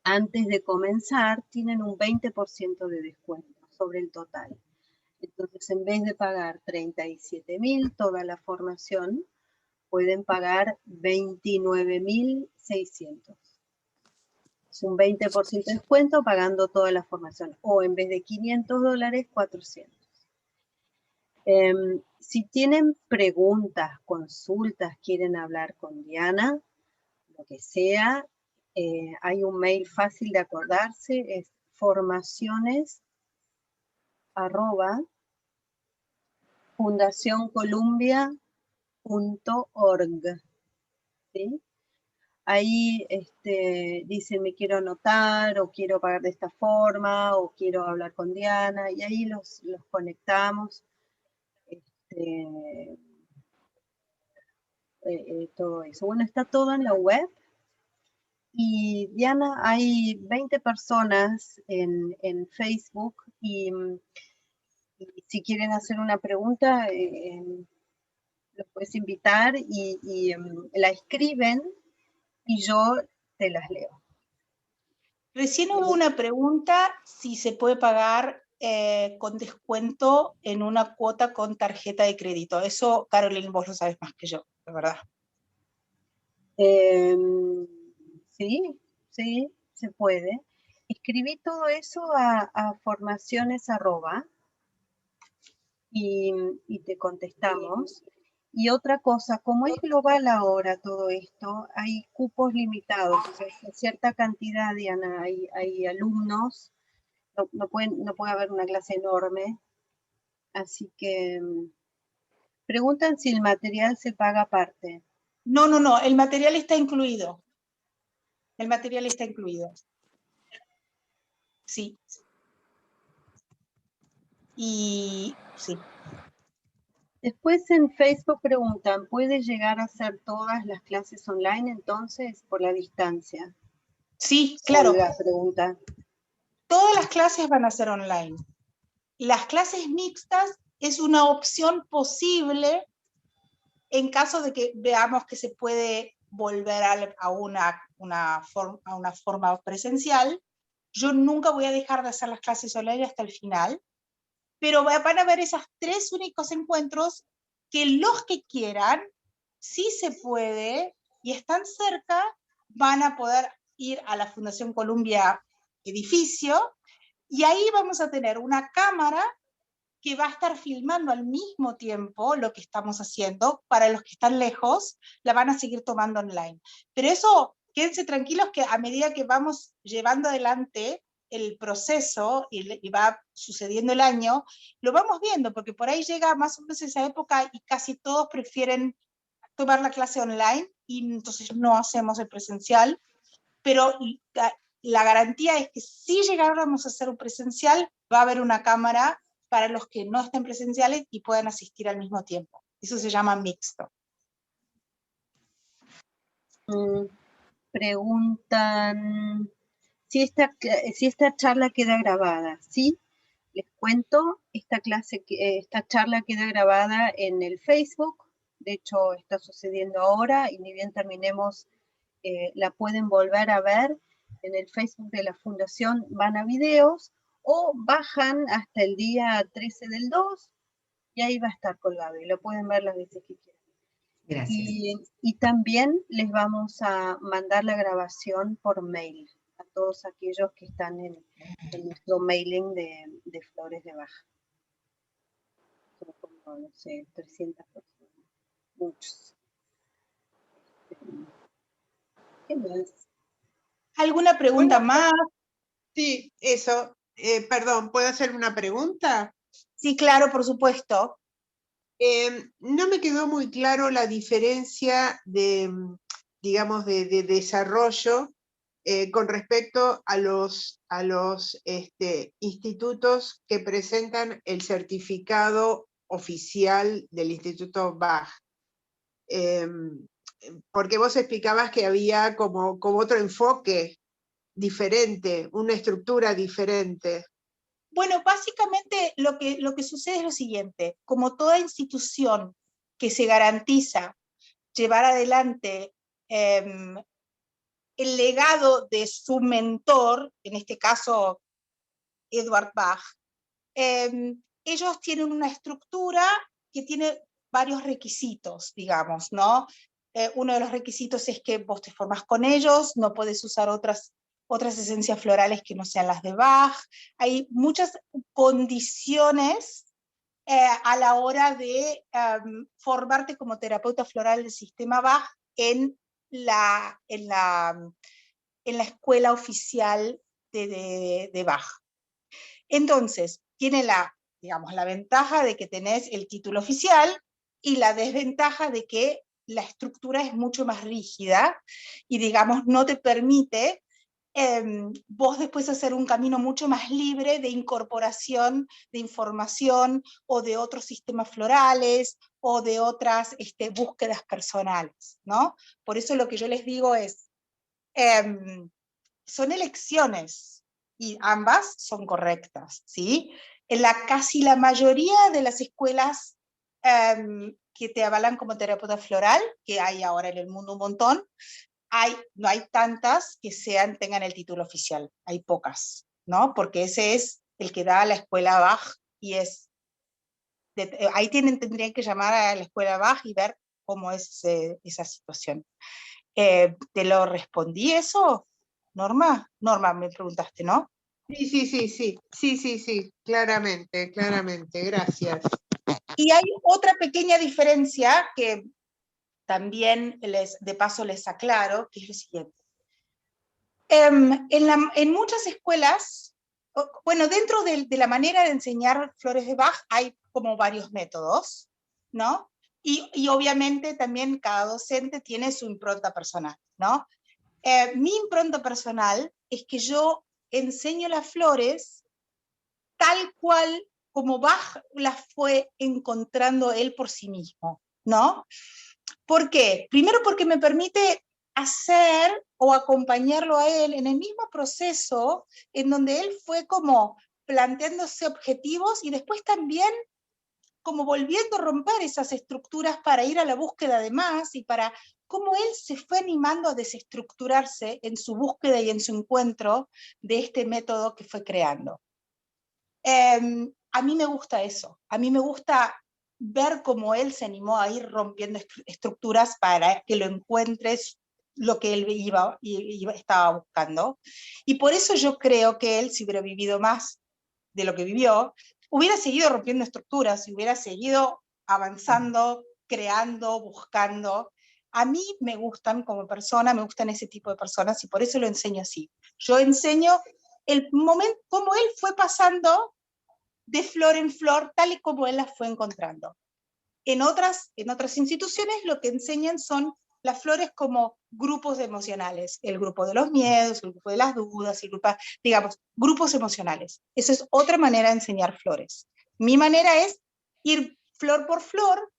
antes de comenzar, tienen un 20% de descuento sobre el total. Entonces, en vez de pagar 37.000 toda la formación, pueden pagar 29.600. Es un 20% de descuento pagando toda la formación. O en vez de 500 dólares, 400. Si tienen preguntas, consultas, quieren hablar con Diana, lo que sea, hay un mail fácil de acordarse, es formaciones@fundacioncolumbia.org. ¿Sí? Ahí dicen me quiero anotar, o quiero pagar de esta forma, o quiero hablar con Diana, y ahí los conectamos. Todo eso. Bueno, está todo en la web. Y Diana, hay 20 personas en Facebook, y si quieren hacer una pregunta, los puedes invitar y la escriben y yo te las leo. Recién hubo una pregunta si se puede pagar con descuento en una cuota con tarjeta de crédito. Eso, Carolyn, vos lo sabes más que yo, la verdad. Sí, se puede. Escribí todo eso a formaciones @ y te contestamos. Y otra cosa, como es global ahora todo esto, hay cupos limitados, o sea, cierta cantidad, Diana, hay alumnos, no puede haber una clase enorme, así que Preguntan si el material se paga aparte. No, no, no, el material está incluido. El material está incluido. Sí. Y sí. Después en Facebook preguntan, ¿puede llegar a hacer todas las clases online entonces por la distancia? Sí, claro. Olga pregunta. Todas las clases van a ser online. Las clases mixtas es una opción posible en caso de que veamos que se puede volver a una forma presencial. Yo nunca voy a dejar de hacer las clases online hasta el final, pero van a haber esos 3 únicos encuentros que los que quieran, si se puede, y están cerca, van a poder ir a la Fundación Columbia edificio, y ahí vamos a tener una cámara que va a estar filmando al mismo tiempo lo que estamos haciendo. Para los que están lejos, la van a seguir tomando online. Pero eso, quédense tranquilos que a medida que vamos llevando adelante el proceso y va sucediendo el año, lo vamos viendo, porque por ahí llega más o menos esa época y casi todos prefieren tomar la clase online y entonces no hacemos el presencial, pero la garantía es que si llegáramos a hacer un presencial, va a haber una cámara para los que no estén presenciales y puedan asistir al mismo tiempo. Eso se llama mixto. Preguntan si esta charla queda grabada. Sí, les cuento, esta charla queda grabada en el Facebook. De hecho, está sucediendo ahora y ni bien terminemos, la pueden volver a ver en el Facebook de la Fundación. Van a videos o bajan hasta el día 13 del 2 y ahí va a estar colgado y lo pueden ver las veces que quieran. Gracias. Y también les vamos a mandar la grabación por mail a todos aquellos que están en nuestro mailing de Flores de Bach. Son como, no sé, 300 personas. Muchos. ¿Qué más? ¿Alguna pregunta más? Sí, eso. Perdón, ¿puedo hacer una pregunta? Sí, claro, por supuesto. No me quedó muy claro la diferencia de, digamos, de desarrollo con respecto a los institutos que presentan el certificado oficial del Instituto Bach. Porque vos explicabas que había como otro enfoque diferente, una estructura diferente. Bueno, básicamente lo que sucede es lo siguiente. Como toda institución que se garantiza llevar adelante el legado de su mentor, en este caso Edward Bach, ellos tienen una estructura que tiene varios requisitos, digamos, ¿no? Uno de los requisitos es que vos te formas con ellos, no puedes usar otras esencias florales que no sean las de Bach. Hay muchas condiciones a la hora de formarte como terapeuta floral del sistema Bach en la escuela oficial de Bach. Entonces, tiene digamos, la ventaja de que tenés el título oficial y la desventaja de que la estructura es mucho más rígida y, digamos, no te permite vos después hacer un camino mucho más libre de incorporación de información o de otros sistemas florales o de otras búsquedas personales, ¿no? Por eso lo que yo les digo es, son elecciones y ambas son correctas, ¿sí? En casi la mayoría de las escuelas que te avalan como terapeuta floral, que hay ahora en el mundo un montón, no hay tantas que tengan el título oficial, hay pocas, ¿no? Porque ese es el que da la escuela Bach y ahí tendrían que llamar a la escuela Bach y ver cómo es esa situación. ¿Te lo respondí eso, Norma? Norma, me preguntaste, ¿no? Sí, claramente, gracias. Y hay otra pequeña diferencia que también de paso les aclaro, que es lo siguiente. En muchas escuelas, bueno, dentro de la manera de enseñar flores de Bach hay como varios métodos, ¿no? Y obviamente también cada docente tiene su impronta personal, ¿no? Mi impronta personal es que yo enseño las flores tal cual como Bach las fue encontrando él por sí mismo, ¿no? ¿Por qué? Primero porque me permite hacer o acompañarlo a él en el mismo proceso en donde él fue como planteándose objetivos y después también como volviendo a romper esas estructuras para ir a la búsqueda de más y para cómo él se fue animando a desestructurarse en su búsqueda y en su encuentro de este método que fue creando. A mí me gusta eso, a mí me gusta ver cómo él se animó a ir rompiendo estructuras para que lo encuentres lo que él estaba buscando. Y por eso yo creo que él, si hubiera vivido más de lo que vivió, hubiera seguido rompiendo estructuras, hubiera seguido avanzando, creando, buscando. A mí me gustan como persona, me gustan ese tipo de personas y por eso lo enseño así. Yo enseño el momento, cómo él fue pasando de flor en flor, tal y como él las fue encontrando. En otras instituciones lo que enseñan son las flores como grupos emocionales, el grupo de los miedos, el grupo de las dudas, el grupo, digamos, grupos emocionales. Esa es otra manera de enseñar flores. Mi manera es ir flor por flor,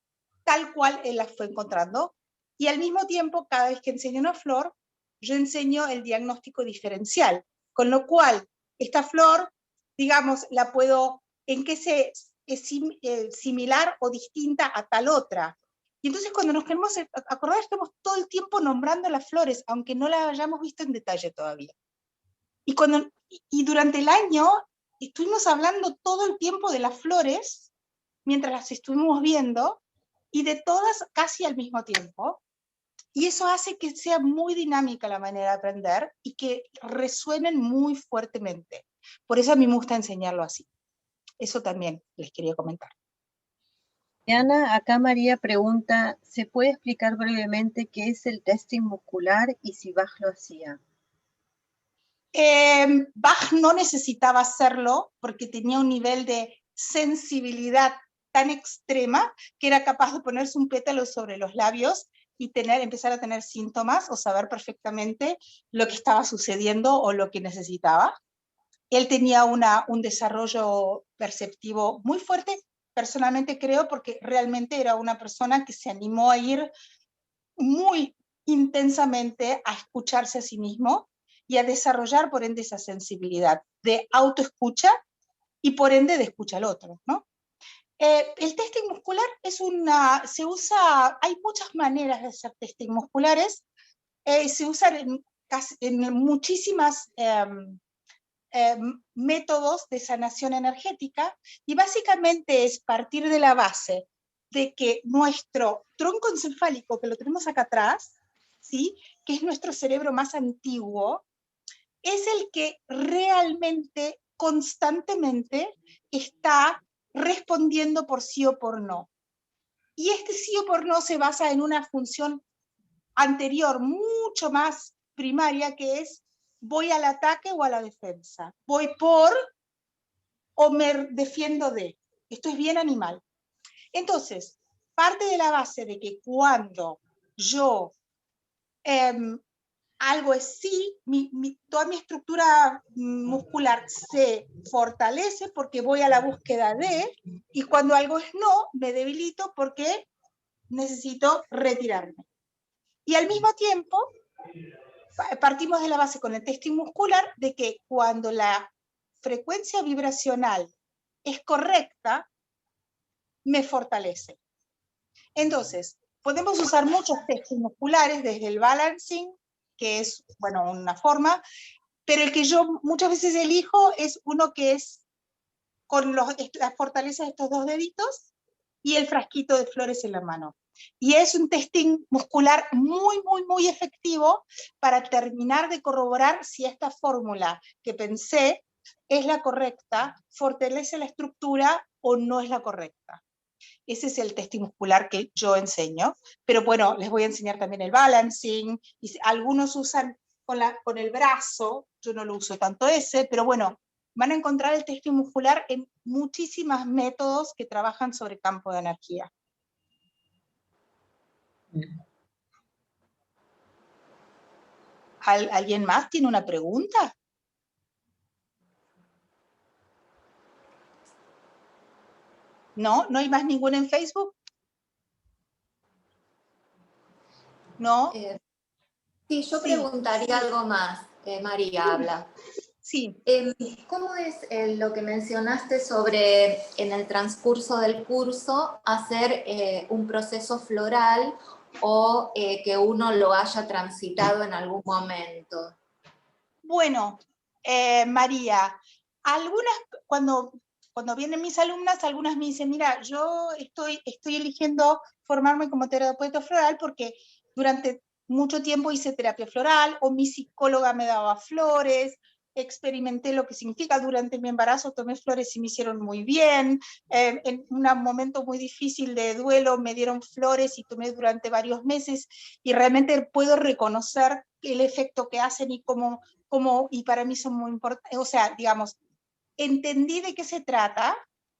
tal cual él las fue encontrando, y al mismo tiempo, cada vez que enseño una flor, yo enseño el diagnóstico diferencial, con lo cual esta flor, digamos, la puedo, en qué es similar o distinta a tal otra. Y entonces cuando nos queremos acordar, estamos todo el tiempo nombrando las flores, aunque no las hayamos visto en detalle todavía. Y durante el año estuvimos hablando todo el tiempo de las flores, mientras las estuvimos viendo, y de todas casi al mismo tiempo. Y eso hace que sea muy dinámica la manera de aprender y que resuenen muy fuertemente. Por eso a mí me gusta enseñarlo así. Eso también les quería comentar. Ana, acá María pregunta, ¿se puede explicar brevemente qué es el testing muscular y si Bach lo hacía? Bach no necesitaba hacerlo porque tenía un nivel de sensibilidad tan extrema que era capaz de ponerse un pétalo sobre los labios y empezar a tener síntomas o saber perfectamente lo que estaba sucediendo o lo que necesitaba. Él tenía un desarrollo perceptivo muy fuerte, personalmente creo, porque realmente era una persona que se animó a ir muy intensamente a escucharse a sí mismo y a desarrollar, por ende, esa sensibilidad de autoescucha y, por ende, de escucha al otro, ¿no? El testing muscular se usa, hay muchas maneras de hacer testing musculares, se usan en muchísimas métodos de sanación energética y básicamente es partir de la base de que nuestro tronco encefálico, que lo tenemos acá atrás, ¿sí? Que es nuestro cerebro más antiguo, es el que realmente, constantemente, está respondiendo por sí o por no. Y este sí o por no se basa en una función anterior, mucho más primaria, que es voy al ataque o a la defensa. Voy por o me defiendo de. Esto es bien animal. Entonces, parte de la base de que cuando yo algo es sí, toda mi estructura muscular se fortalece porque voy a la búsqueda de, y cuando algo es no, me debilito porque necesito retirarme. Y al mismo tiempo, partimos de la base con el testing muscular de que cuando la frecuencia vibracional es correcta, me fortalece. Entonces, podemos usar muchos testing musculares, desde el balancing, que es, bueno, una forma, pero el que yo muchas veces elijo es uno que es con la fortaleza de estos dos deditos y el frasquito de flores en la mano. Y es un testing muscular muy, muy, muy efectivo para terminar de corroborar si esta fórmula que pensé es la correcta, fortalece la estructura o no es la correcta. Ese es el testing muscular que yo enseño, pero bueno, les voy a enseñar también el balancing, y algunos usan con el brazo, yo no lo uso tanto ese, pero bueno, van a encontrar el testing muscular en muchísimos métodos que trabajan sobre campo de energía. ¿Alguien más tiene una pregunta? ¿No? ¿No hay más ninguna en Facebook? ¿No? Sí, yo preguntaría algo más. María habla. Sí. ¿Cómo es lo que mencionaste sobre, en el transcurso del curso, hacer un proceso floral o que uno lo haya transitado en algún momento? Bueno, María, cuando vienen mis alumnas, algunas me dicen, mira, yo estoy eligiendo formarme como terapeuta floral porque durante mucho tiempo hice terapia floral, o mi psicóloga me daba flores, experimenté lo que significa, durante mi embarazo tomé flores y me hicieron muy bien, en un momento muy difícil de duelo me dieron flores y tomé durante varios meses, y realmente puedo reconocer el efecto que hacen y y para mí son muy importantes, o sea, digamos, entendí de qué se trata,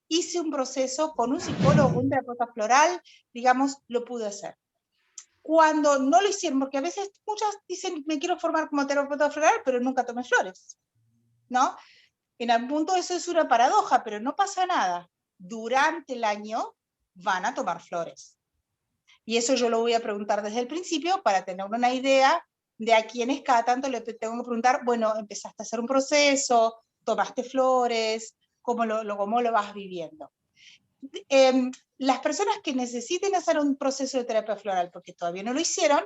hice un proceso con un psicólogo, un terapeuta floral, digamos, lo pude hacer. Cuando no lo hicieron, porque a veces muchas dicen, me quiero formar como terapeuta floral, pero nunca tomé flores, ¿no? En algún punto eso es una paradoja, pero no pasa nada. Durante el año van a tomar flores. Y eso yo lo voy a preguntar desde el principio para tener una idea de a quienes cada tanto le tengo que preguntar, bueno, empezaste a hacer un proceso, tomaste flores, cómo lo vas viviendo. Las personas que necesiten hacer un proceso de terapia floral porque todavía no lo hicieron,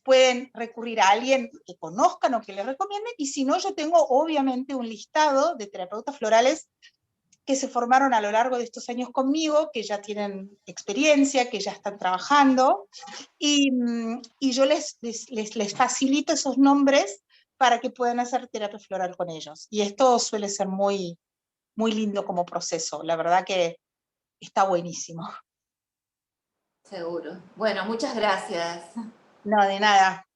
pueden recurrir a alguien que conozcan o que les recomienden, y si no, yo tengo obviamente un listado de terapeutas florales que se formaron a lo largo de estos años conmigo, que ya tienen experiencia, que ya están trabajando, y yo les facilito esos nombres para que puedan hacer terapia floral con ellos. Y esto suele ser muy, muy lindo como proceso, la verdad que está buenísimo. Seguro. Bueno, muchas gracias. No, de nada.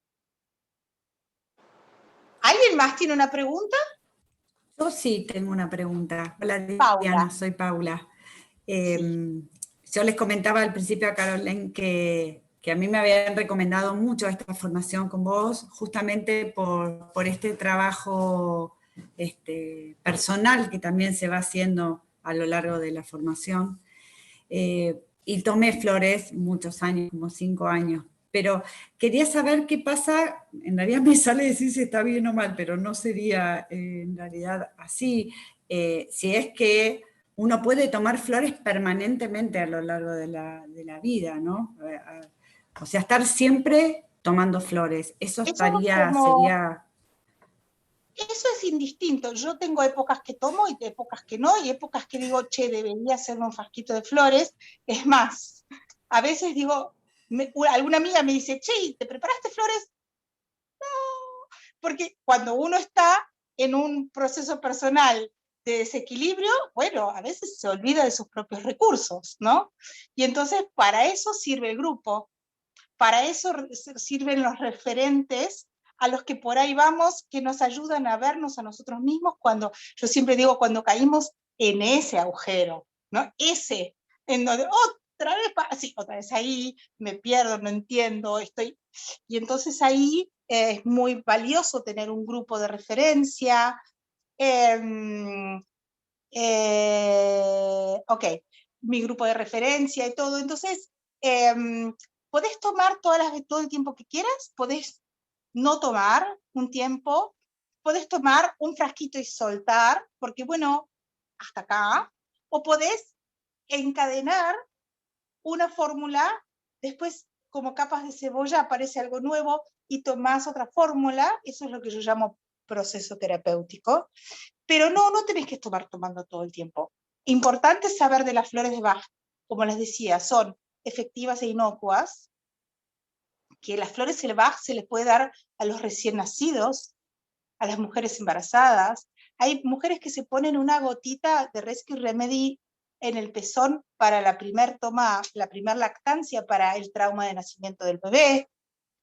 ¿Alguien más tiene una pregunta? Yo sí tengo una pregunta. Hola, Paula. Diana, soy Paula. Sí. Yo les comentaba al principio a Carolyn que a mí me habían recomendado mucho esta formación con vos, justamente por este trabajo personal que también se va haciendo a lo largo de la formación. Y tomé flores muchos años, como 5 años. Pero quería saber qué pasa, en realidad me sale decir si está bien o mal, pero no sería en realidad así, si es que uno puede tomar flores permanentemente a lo largo de la vida, ¿no? O sea, estar siempre tomando flores, eso sería... Eso es indistinto. Yo tengo épocas que tomo y épocas que no, y épocas que digo, che, debería hacerme un frasquito de flores. Es más, a veces digo, alguna amiga me dice, che, ¿te preparaste flores? No, porque cuando uno está en un proceso personal de desequilibrio, bueno, a veces se olvida de sus propios recursos, ¿no? Y entonces para eso sirve el grupo, para eso sirven los referentes a los que por ahí vamos, que nos ayudan a vernos a nosotros mismos cuando, yo siempre digo, cuando caímos en ese agujero, ¿no? Ese, en donde otra vez ahí, me pierdo, no entiendo, y entonces ahí es muy valioso tener un grupo de referencia. Ok, mi grupo de referencia y todo, entonces podés tomar todo el tiempo que quieras, podés no tomar un tiempo, podés tomar un frasquito y soltar, porque bueno, hasta acá, o podés encadenar una fórmula, después como capas de cebolla aparece algo nuevo y tomás otra fórmula, eso es lo que yo llamo proceso terapéutico, pero no tenés que estar tomando todo el tiempo. Importante saber de las flores de Bach, como les decía, son efectivas e inocuas, que las flores de Bach se les puede dar a los recién nacidos, a las mujeres embarazadas. Hay mujeres que se ponen una gotita de Rescue Remedy en el pezón para la primer lactancia, para el trauma de nacimiento del bebé.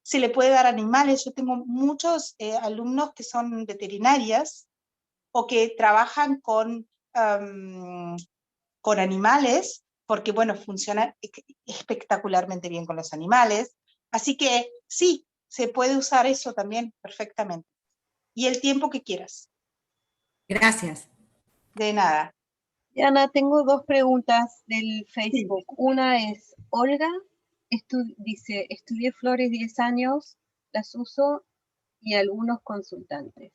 Se le puede dar a animales. Yo tengo muchos alumnos que son veterinarias o que trabajan con animales, porque bueno, funciona espectacularmente bien con los animales. Así que sí, se puede usar eso también perfectamente. Y el tiempo que quieras. Gracias. De nada. Diana, tengo dos preguntas del Facebook. Sí. Una es, Olga dice, estudié flores 10 años, las uso y algunos consultantes.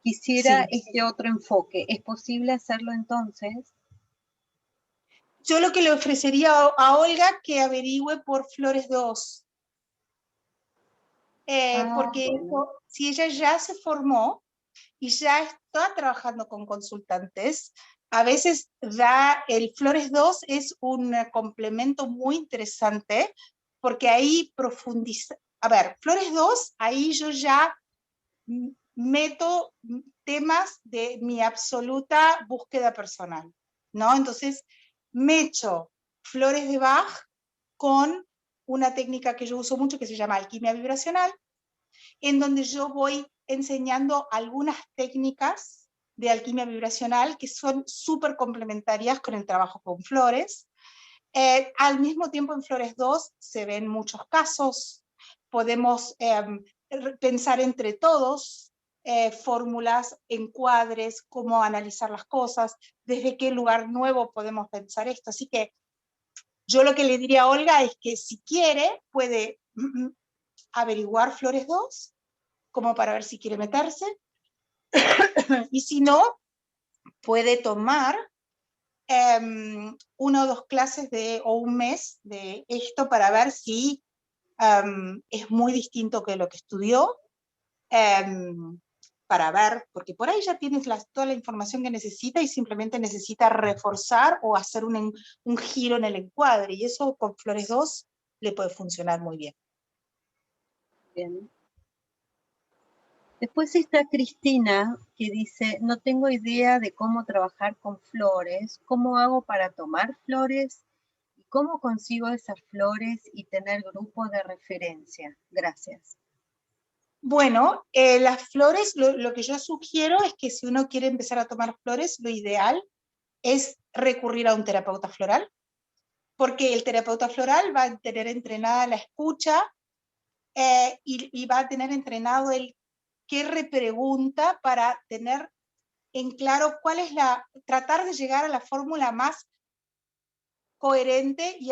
Quisiera Sí. este otro enfoque. ¿Es posible hacerlo entonces? Yo lo que le ofrecería a Olga que averigüe por Flores 2. Porque Bueno. si ella ya se formó y ya está trabajando con consultantes, a veces el Flores 2 es un complemento muy interesante, porque ahí profundiza. A ver, Flores 2, ahí yo ya meto temas de mi absoluta búsqueda personal, ¿no? Entonces, mecho Flores de Bach con una técnica que yo uso mucho que se llama alquimia vibracional, en donde yo voy enseñando algunas técnicas de alquimia vibracional que son súper complementarias con el trabajo con flores. Al mismo tiempo en Flores 2 se ven muchos casos, podemos pensar entre todos fórmulas, encuadres, cómo analizar las cosas, desde qué lugar nuevo podemos pensar esto. Así que yo lo que le diría a Olga es que si quiere puede averiguar Flores 2 como para ver si quiere meterse, y si no, puede tomar una o dos clases o un mes de esto para ver si es muy distinto que lo que estudió, para ver, porque por ahí ya tienes toda la información que necesita y simplemente necesita reforzar o hacer un giro en el encuadre, y eso con Flores 2 le puede funcionar muy bien. Bien. Después está Cristina, que dice, no tengo idea de cómo trabajar con flores, cómo hago para tomar flores y cómo consigo esas flores y tener grupo de referencia. Gracias. Bueno, las flores, lo que yo sugiero es que si uno quiere empezar a tomar flores, lo ideal es recurrir a un terapeuta floral, porque el terapeuta floral va a tener entrenada la escucha y va a tener entrenado el qué repregunta para tener en claro cuál es tratar de llegar a la fórmula más coherente y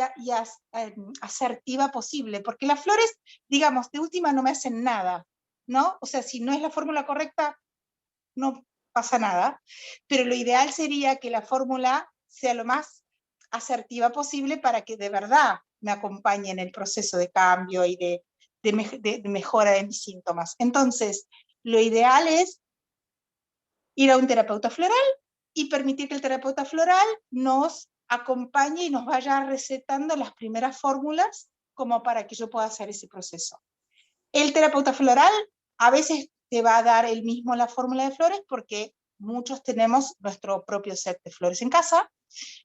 asertiva posible, porque las flores, digamos, de última no me hacen nada, ¿no? O sea, si no es la fórmula correcta, no pasa nada, pero lo ideal sería que la fórmula sea lo más asertiva posible para que de verdad me acompañe en el proceso de cambio y de mejora de mis síntomas. Entonces, lo ideal es ir a un terapeuta floral y permitir que el terapeuta floral nos acompañe y nos vaya recetando las primeras fórmulas como para que yo pueda hacer ese proceso. El terapeuta floral a veces te va a dar él mismo la fórmula de flores porque muchos tenemos nuestro propio set de flores en casa,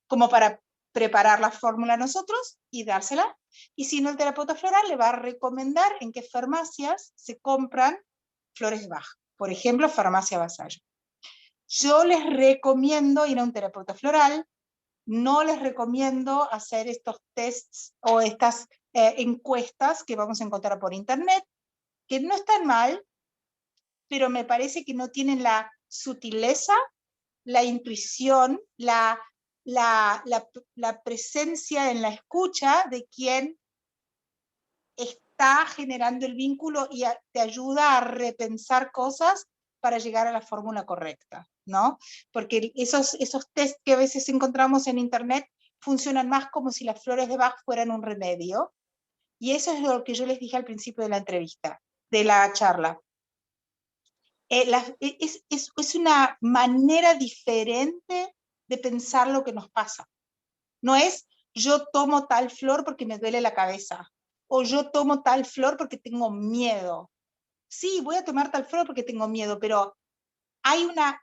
como para preparar la fórmula nosotros y dársela. Y si no, el terapeuta floral le va a recomendar en qué farmacias se compran flores de Bach. Por ejemplo, Farmacia Vasallo. Yo les recomiendo ir a un terapeuta floral, no les recomiendo hacer estos tests o estas encuestas que vamos a encontrar por internet, que no están mal, pero me parece que no tienen la sutileza, la intuición, la presencia en la escucha de quien está generando el vínculo y te ayuda a repensar cosas para llegar a la fórmula correcta, ¿no? Porque esos test que a veces encontramos en internet funcionan más como si las flores de Bach fueran un remedio, y eso es lo que yo les dije al principio de la entrevista, de la charla. Es una manera diferente de pensar lo que nos pasa. No es yo tomo tal flor porque me duele la cabeza, o yo tomo tal flor porque tengo miedo. Sí, voy a tomar tal flor porque tengo miedo, pero hay una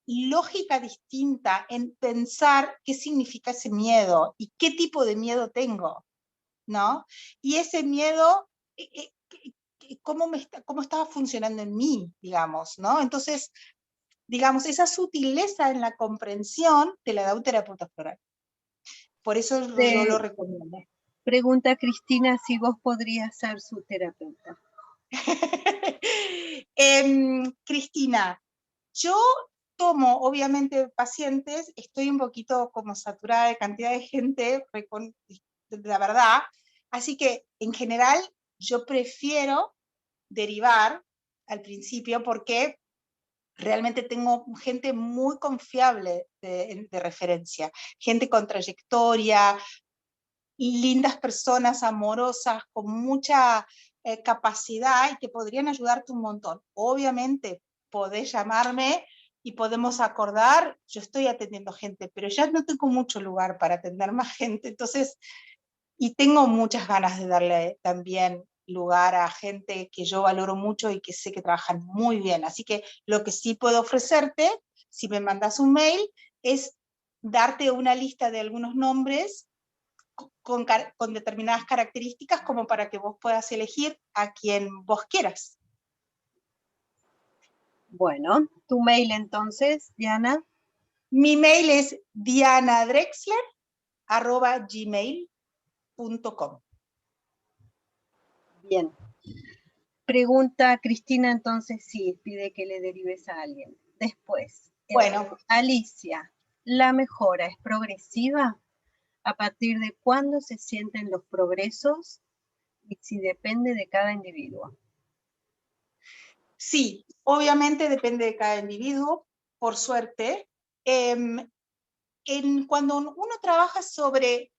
lógica distinta en pensar qué significa ese miedo y qué tipo de miedo tengo, ¿no? Y ese miedo, cómo estaba funcionando en mí, digamos, ¿no? Entonces, digamos, esa sutileza en la comprensión te la da un terapeuta floral. Por eso yo lo recomiendo. Pregunta Cristina si vos podrías ser su terapeuta. Cristina, yo tomo obviamente pacientes, estoy un poquito como saturada de cantidad de gente, la verdad, así que en general yo prefiero derivar al principio porque realmente tengo gente muy confiable de referencia, gente con trayectoria, lindas personas, amorosas, con mucha capacidad y que podrían ayudarte un montón. Obviamente podés llamarme y podemos acordar, yo estoy atendiendo gente, pero ya no tengo mucho lugar para atender más gente, entonces, y tengo muchas ganas de darle también lugar a gente que yo valoro mucho y que sé que trabajan muy bien. Así que lo que sí puedo ofrecerte, si me mandas un mail, es darte una lista de algunos nombres con determinadas características como para que vos puedas elegir a quien vos quieras. Bueno, tu mail entonces, Diana. Mi mail es dianadrexler@gmail.com. Bien. Pregunta Cristina entonces sí, pide que le derives a alguien. Después, bueno, Alicia, ¿la mejora es progresiva? ¿A partir de cuándo se sienten los progresos? Y si depende de cada individuo. Sí, obviamente depende de cada individuo, por suerte. Cuando uno trabaja sobre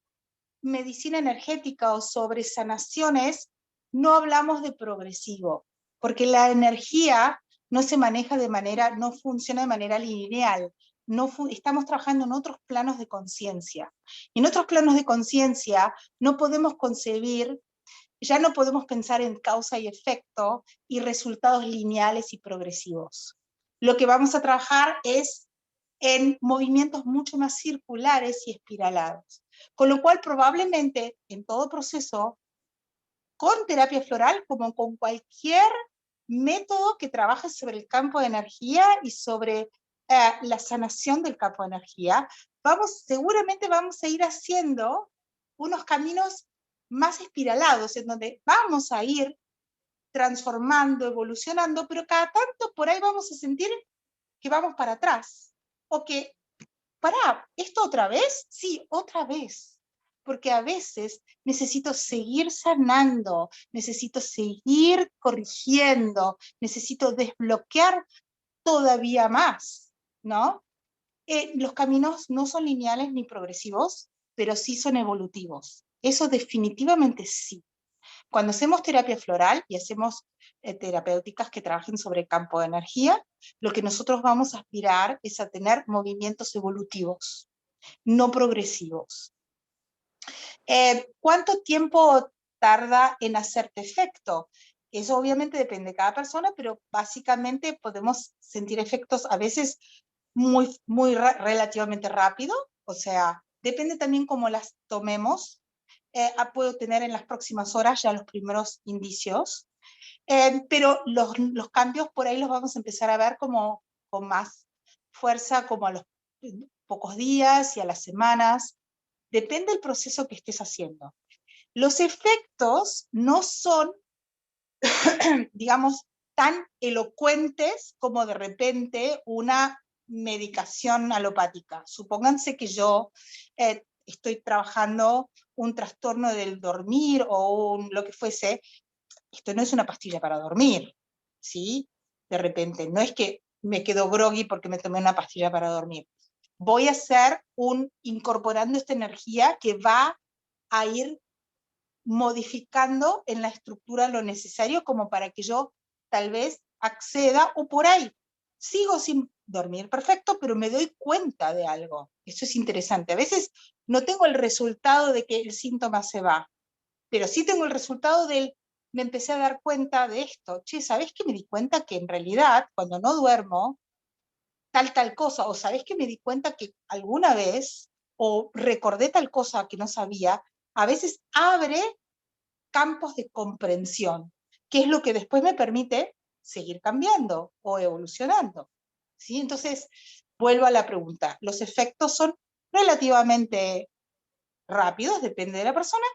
medicina energética o sobre sanaciones, no hablamos de progresivo, porque la energía no se maneja de manera, no funciona de manera lineal. Estamos trabajando en otros planos de conciencia. Y en otros planos de conciencia no podemos concebir, ya no podemos pensar en causa y efecto y resultados lineales y progresivos. Lo que vamos a trabajar es en movimientos mucho más circulares y espiralados. Con lo cual, probablemente, en todo proceso, con terapia floral, como con cualquier método que trabaje sobre el campo de energía y sobre la sanación del campo de energía, seguramente vamos a ir haciendo unos caminos más espiralados, en donde vamos a ir transformando, evolucionando, pero cada tanto por ahí vamos a sentir que vamos para atrás, o que, pará, ¿esto otra vez? Sí, otra vez, porque a veces necesito seguir sanando, necesito seguir corrigiendo, necesito desbloquear todavía más, ¿no? Los caminos no son lineales ni progresivos, pero sí son evolutivos. Eso definitivamente sí. Cuando hacemos terapia floral y hacemos terapéuticas que trabajen sobre el campo de energía, lo que nosotros vamos a aspirar es a tener movimientos evolutivos, no progresivos. ¿Cuánto tiempo tarda en hacerte efecto? Eso obviamente depende de cada persona, pero básicamente podemos sentir efectos a veces relativamente rápido, o sea, depende también cómo las tomemos. Puedo tener en las próximas horas ya los primeros indicios, pero los cambios por ahí los vamos a empezar a ver como con más fuerza, como a los pocos días y a las semanas. Depende del proceso que estés haciendo. Los efectos no son, digamos, tan elocuentes como de repente una medicación alopática. Supónganse que yo estoy trabajando un trastorno del dormir o lo que fuese. Esto no es una pastilla para dormir, ¿sí? De repente, no es que me quedo groggy porque me tomé una pastilla para dormir. Voy a hacer incorporando esta energía que va a ir modificando en la estructura lo necesario como para que yo tal vez acceda, o por ahí sigo sin dormir perfecto, pero me doy cuenta de algo. Eso es interesante. A veces no tengo el resultado de que el síntoma se va, pero sí tengo el resultado me empecé a dar cuenta de esto. Che, ¿sabés que me di cuenta que en realidad cuando no duermo, tal cosa? O ¿sabés que me di cuenta que alguna vez, o recordé tal cosa que no sabía? A veces abre campos de comprensión, que es lo que después me permite seguir cambiando o evolucionando, ¿sí? Entonces, vuelvo a la pregunta. Los efectos son relativamente rápidos, depende de la persona,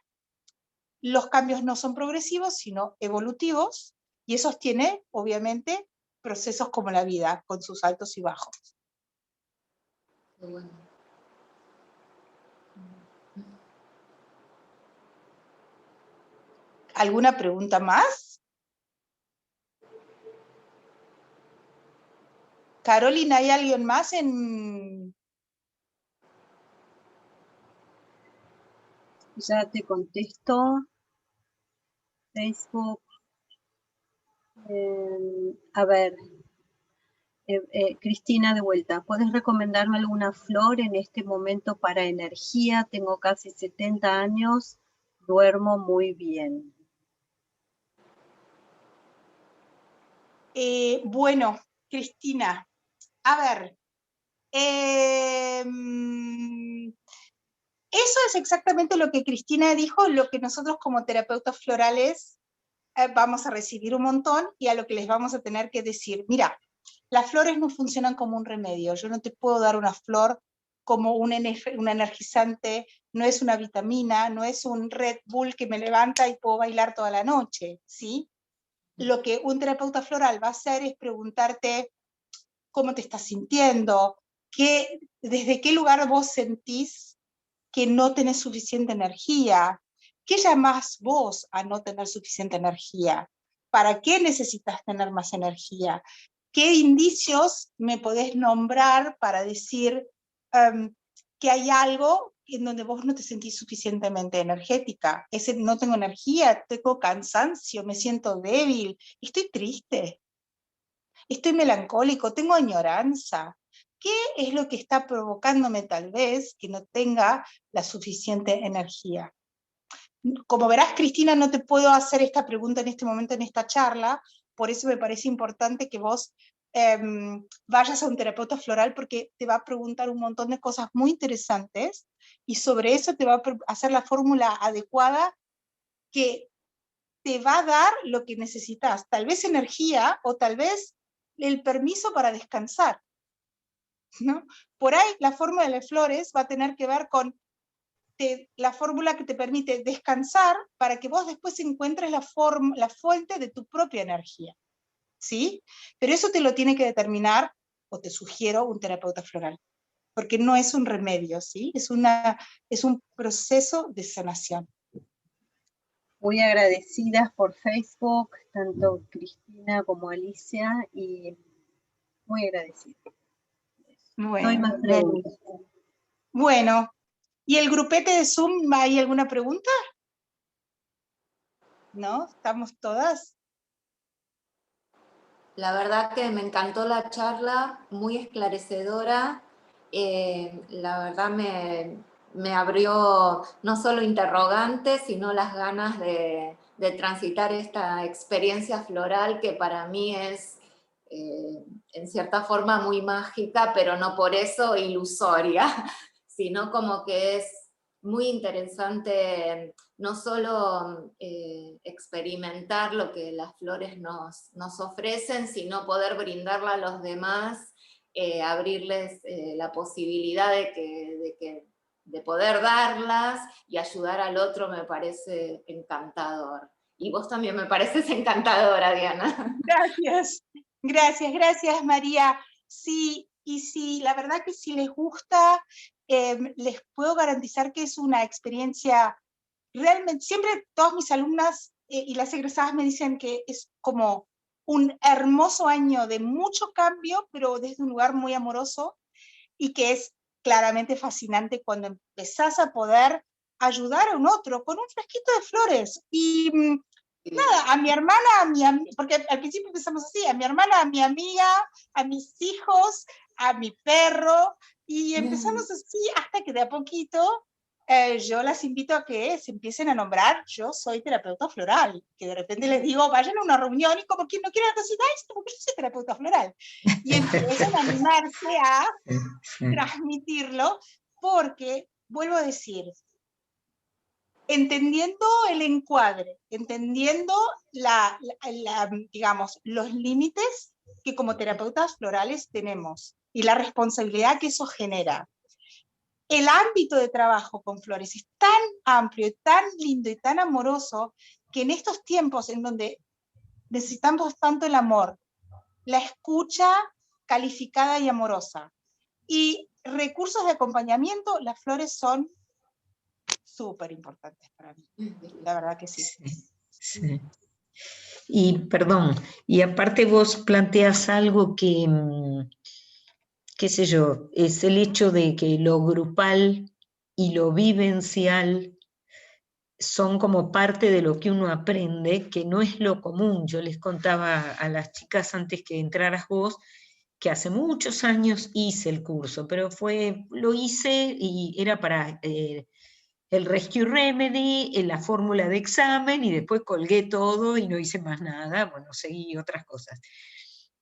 los cambios no son progresivos, sino evolutivos, y eso tiene, obviamente, procesos como la vida, con sus altos y bajos. Qué bueno. ¿Alguna pregunta más? Carolina, ¿hay alguien más en...? Ya te contesto. Facebook. A ver, Cristina, de vuelta, ¿puedes recomendarme alguna flor en este momento para energía? Tengo casi 70 años, duermo muy bien. Bueno, Cristina, a ver, eso es exactamente lo que Cristina dijo, lo que nosotros como terapeutas florales vamos a recibir un montón, y a lo que les vamos a tener que decir, mira, las flores no funcionan como un remedio, yo no te puedo dar una flor como un energizante, no es una vitamina, no es un Red Bull que me levanta y puedo bailar toda la noche, ¿sí? Lo que un terapeuta floral va a hacer es preguntarte cómo te estás sintiendo, desde qué lugar vos sentís que no tenés suficiente energía, qué llamás vos a no tener suficiente energía, para qué necesitas tener más energía, qué indicios me podés nombrar para decir que hay algo en donde vos no te sentís suficientemente energética. No tengo energía, tengo cansancio, me siento débil, estoy triste, estoy melancólico, tengo añoranza. ¿Qué es lo que está provocándome tal vez que no tenga la suficiente energía? Como verás, Cristina, no te puedo hacer esta pregunta en este momento, en esta charla, por eso me parece importante que vos vayas a un terapeuta floral, porque te va a preguntar un montón de cosas muy interesantes, y sobre eso te va a hacer la fórmula adecuada que te va a dar lo que necesitas, tal vez energía, o tal vez el permiso para descansar, ¿no? Por ahí la fórmula de las flores va a tener que ver con la fórmula que te permite descansar para que vos después encuentres la fuente de tu propia energía, ¿sí? Pero eso te lo tiene que determinar, o te sugiero, un terapeuta floral, porque no es un remedio, ¿sí? Es un proceso de sanación. Muy agradecidas por Facebook, tanto Cristina como Alicia, y muy agradecida. No hay más preguntas. Bueno, ¿y el grupete de Zoom, hay alguna pregunta? ¿No? ¿Estamos todas? La verdad que me encantó la charla, muy esclarecedora. La verdad me abrió no solo interrogantes, sino las ganas de transitar esta experiencia floral que para mí es en cierta forma muy mágica, pero no por eso ilusoria, sino como que es muy interesante no solo experimentar lo que las flores nos ofrecen, sino poder brindarla a los demás, abrirles la posibilidad de poder darlas y ayudar al otro, me parece encantador. Y vos también me pareces encantadora, Diana. Gracias, gracias María. Sí, y sí, la verdad que si les gusta, les puedo garantizar que es una experiencia realmente, siempre todas mis alumnas y las egresadas me dicen que es como un hermoso año de mucho cambio, pero desde un lugar muy amoroso, y que es claramente fascinante cuando empezás a poder ayudar a un otro con un fresquito de flores. Y nada, a mi hermana, porque al principio empezamos así, a mi hermana, a mi amiga, a mis hijos, a mi perro, y empezamos así hasta que de a poquito yo las invito a que se empiecen a nombrar, yo soy terapeuta floral, que de repente les digo, vayan a una reunión, y como quien no quiere decir, porque yo soy terapeuta floral, y empiezan a animarse a transmitirlo, porque, vuelvo a decir, entendiendo el encuadre, entendiendo digamos, los límites que como terapeutas florales tenemos y la responsabilidad que eso genera. el ámbito de trabajo con flores es tan amplio, tan lindo y tan amoroso, que en estos tiempos en donde necesitamos tanto el amor, la escucha calificada y amorosa, y recursos de acompañamiento, las flores son súper importantes para mí, la verdad que sí. Sí. Y perdón, y aparte vos planteas algo que, qué sé yo, es el hecho de que lo grupal y lo vivencial son como parte de lo que uno aprende, que no es lo común. Yo les contaba a las chicas antes que entraras vos, que hace muchos años hice el curso, pero lo hice y era para el Rescue Remedy, la fórmula de examen, y después colgué todo y no hice más nada, bueno, seguí otras cosas.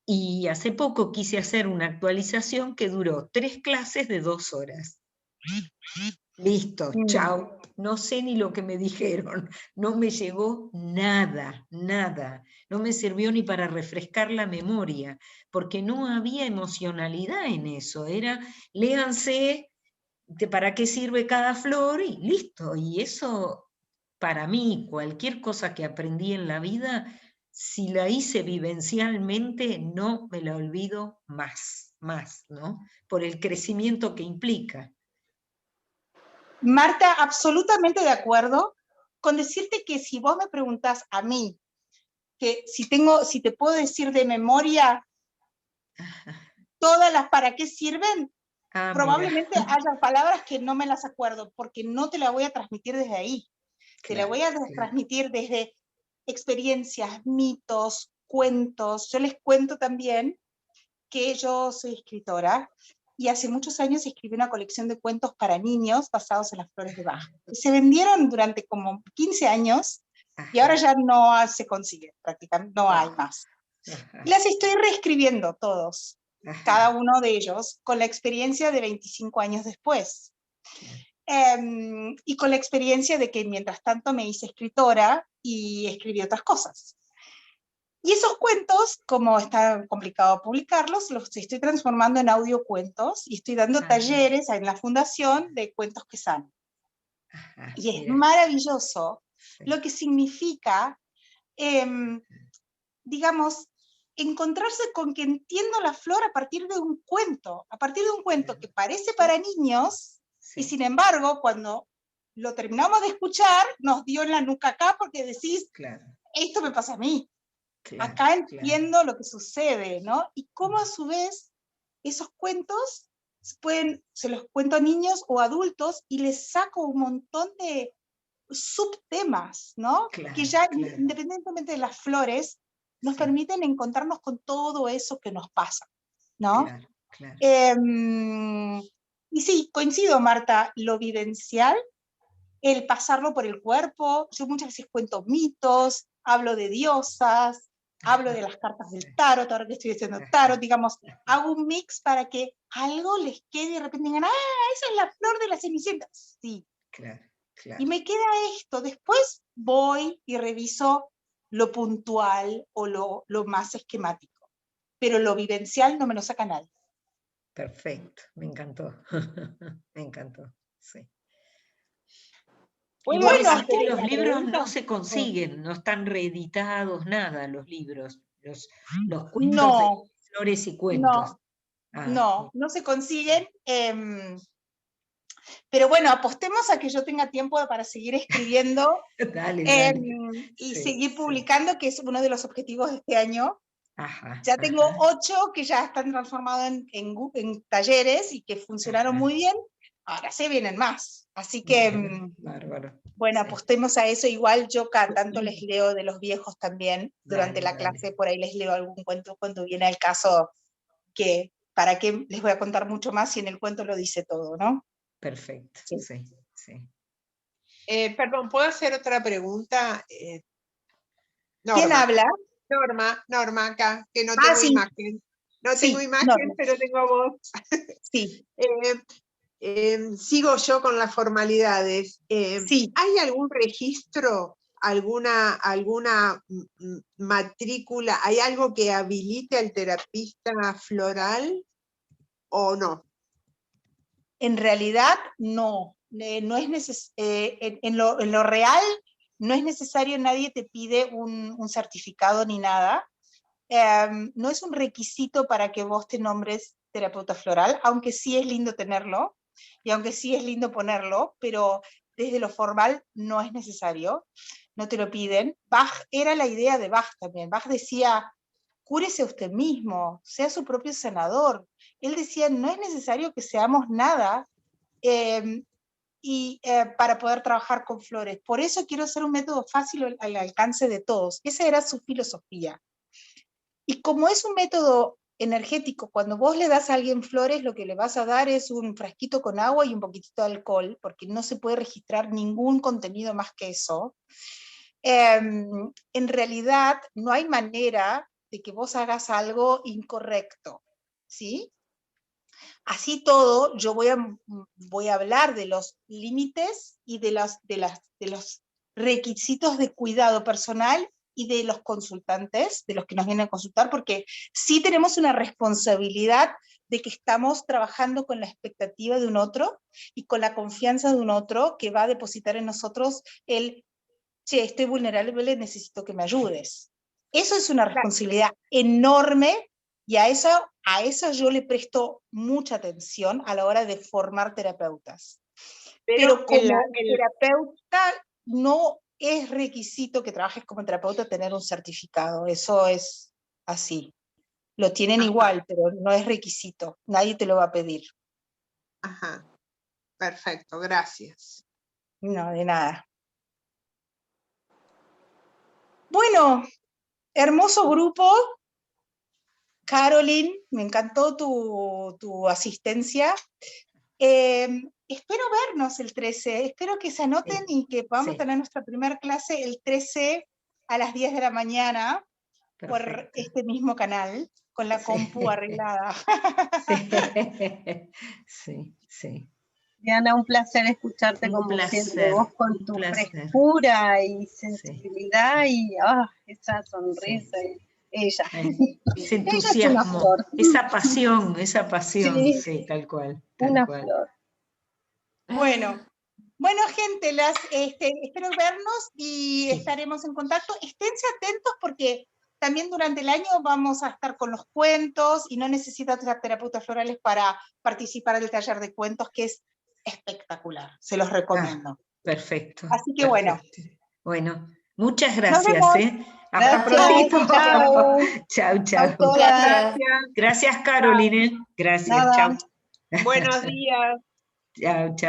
Y hace poco quise hacer una actualización que duró 3 clases de 2 horas. Listo, chao. No sé ni lo que me dijeron. No me llegó nada, nada. No me sirvió ni para refrescar la memoria, porque no había emocionalidad en eso. Era, léanse para qué sirve cada flor y listo. Y eso, para mí, cualquier cosa que aprendí en la vida, si la hice vivencialmente, no me la olvido más, ¿no? Por el crecimiento que implica. Marta, absolutamente de acuerdo con decirte que si vos me preguntás a mí, que si te puedo decir de memoria todas las para qué sirven, probablemente haya palabras que no me las acuerdo, porque no te la voy a transmitir desde ahí. Te la voy a transmitir desde experiencias, mitos, cuentos. Yo les cuento también que yo soy escritora, y hace muchos años escribí una colección de cuentos para niños basados en las flores de Bach. Se vendieron durante como 15 años, y ahora ya no se consigue, prácticamente no hay más. Las estoy reescribiendo todos, cada uno de ellos, con la experiencia de 25 años después. Y con la experiencia de que mientras tanto me hice escritora y escribí otras cosas. Y esos cuentos, como está complicado publicarlos, los estoy transformando en audiocuentos y estoy dando talleres en la fundación de cuentos que sanan. Y es maravilloso lo que significa, digamos, encontrarse con que entiendo la flor a partir de un cuento que parece para niños, y sin embargo, cuando lo terminamos de escuchar, nos dio en la nuca acá, porque decís, esto me pasa a mí. Acá entiendo lo que sucede, ¿no? Y cómo a su vez esos cuentos se los cuento a niños o adultos y les saco un montón de subtemas, ¿no? Que ya independientemente de las flores, nos permiten encontrarnos con todo eso que nos pasa, ¿no? Y sí, coincido, Marta, lo vivencial, el pasarlo por el cuerpo. Yo muchas veces cuento mitos, hablo de diosas, hablo de las cartas del tarot, ahora que estoy haciendo tarot, digamos, hago un mix para que algo les quede y de repente digan, esa es la flor de la Cenicienta. Sí. Y me queda esto, después voy y reviso lo puntual o lo más esquemático, pero lo vivencial no me lo saca nadie. Perfecto, me encantó, me encantó, sí. Bueno, los libros no se consiguen, no están reeditados, nada, los libros, los cuentos de flores y cuentos. No se consiguen, pero bueno, apostemos a que yo tenga tiempo para seguir escribiendo dale. y seguir publicando, que es uno de los objetivos de este año. Ya tengo 8 que ya están transformados en talleres y que funcionaron muy bien. Ahora se vienen más. Así que, bueno, apostemos a eso. Igual yo cada tanto les leo de los viejos también. Durante la clase por ahí les leo algún cuento cuando viene el caso, que para qué les voy a contar mucho más si en el cuento lo dice todo, ¿no? Perfecto, sí. Perdón, ¿puedo hacer otra pregunta? Norma. ¿Quién habla? Norma, acá, que no tengo imagen. No tengo imagen, pero tengo voz. Sí. Sigo yo con las formalidades. ¿Hay algún registro, alguna matrícula, hay algo que habilite al terapista floral o no? En realidad, no. No es en lo real, no es necesario, nadie te pide un certificado ni nada. No es un requisito para que vos te nombres terapeuta floral, aunque sí es lindo tenerlo, y aunque sí es lindo ponerlo, pero desde lo formal no es necesario, no te lo piden. Bach, era la idea de Bach también. Bach decía, cúrese usted mismo, sea su propio sanador. Él decía, no es necesario que seamos nada para poder trabajar con flores. Por eso quiero hacer un método fácil al alcance de todos. Esa era su filosofía. Y como es un método energético, cuando vos le das a alguien flores, lo que le vas a dar es un frasquito con agua y un poquitito de alcohol, porque no se puede registrar ningún contenido más que eso. En realidad, no hay manera de que vos hagas algo incorrecto, ¿sí? Así todo, yo voy a hablar de los límites y de los requisitos de cuidado personal y de los consultantes, de los que nos vienen a consultar, porque sí tenemos una responsabilidad de que estamos trabajando con la expectativa de un otro y con la confianza de un otro que va a depositar en nosotros el, che, estoy vulnerable, necesito que me ayudes. Eso es una responsabilidad enorme y a eso yo le presto mucha atención a la hora de formar terapeutas. Pero como terapeuta no es requisito que trabajes como terapeuta tener un certificado, eso es así. Lo tienen igual, pero no es requisito, nadie te lo va a pedir. Ajá, perfecto, gracias. No, de nada. Bueno, hermoso grupo. Caroline, me encantó tu asistencia. Espero vernos el 13, espero que se anoten y que podamos tener nuestra primera clase el 13 a las 10 de la mañana. Perfecto. Por este mismo canal, con la compu arreglada. Sí. Diana, un placer escucharte como siempre, vos con tu frescura y sensibilidad y esa sonrisa. Ella. Ese entusiasmo, esa pasión, sí, tal cual. Una flor. Bueno, gente, espero vernos y estaremos en contacto. Esténse atentos porque también durante el año vamos a estar con los cuentos y no necesitas ser terapeutas florales para participar del taller de cuentos, que es espectacular, se los recomiendo. Perfecto. Así que bueno. Bueno, muchas gracias. Hasta pronto. Chao. Gracias. Gracias, Caroline. Gracias, chao. Buenos días. Chao.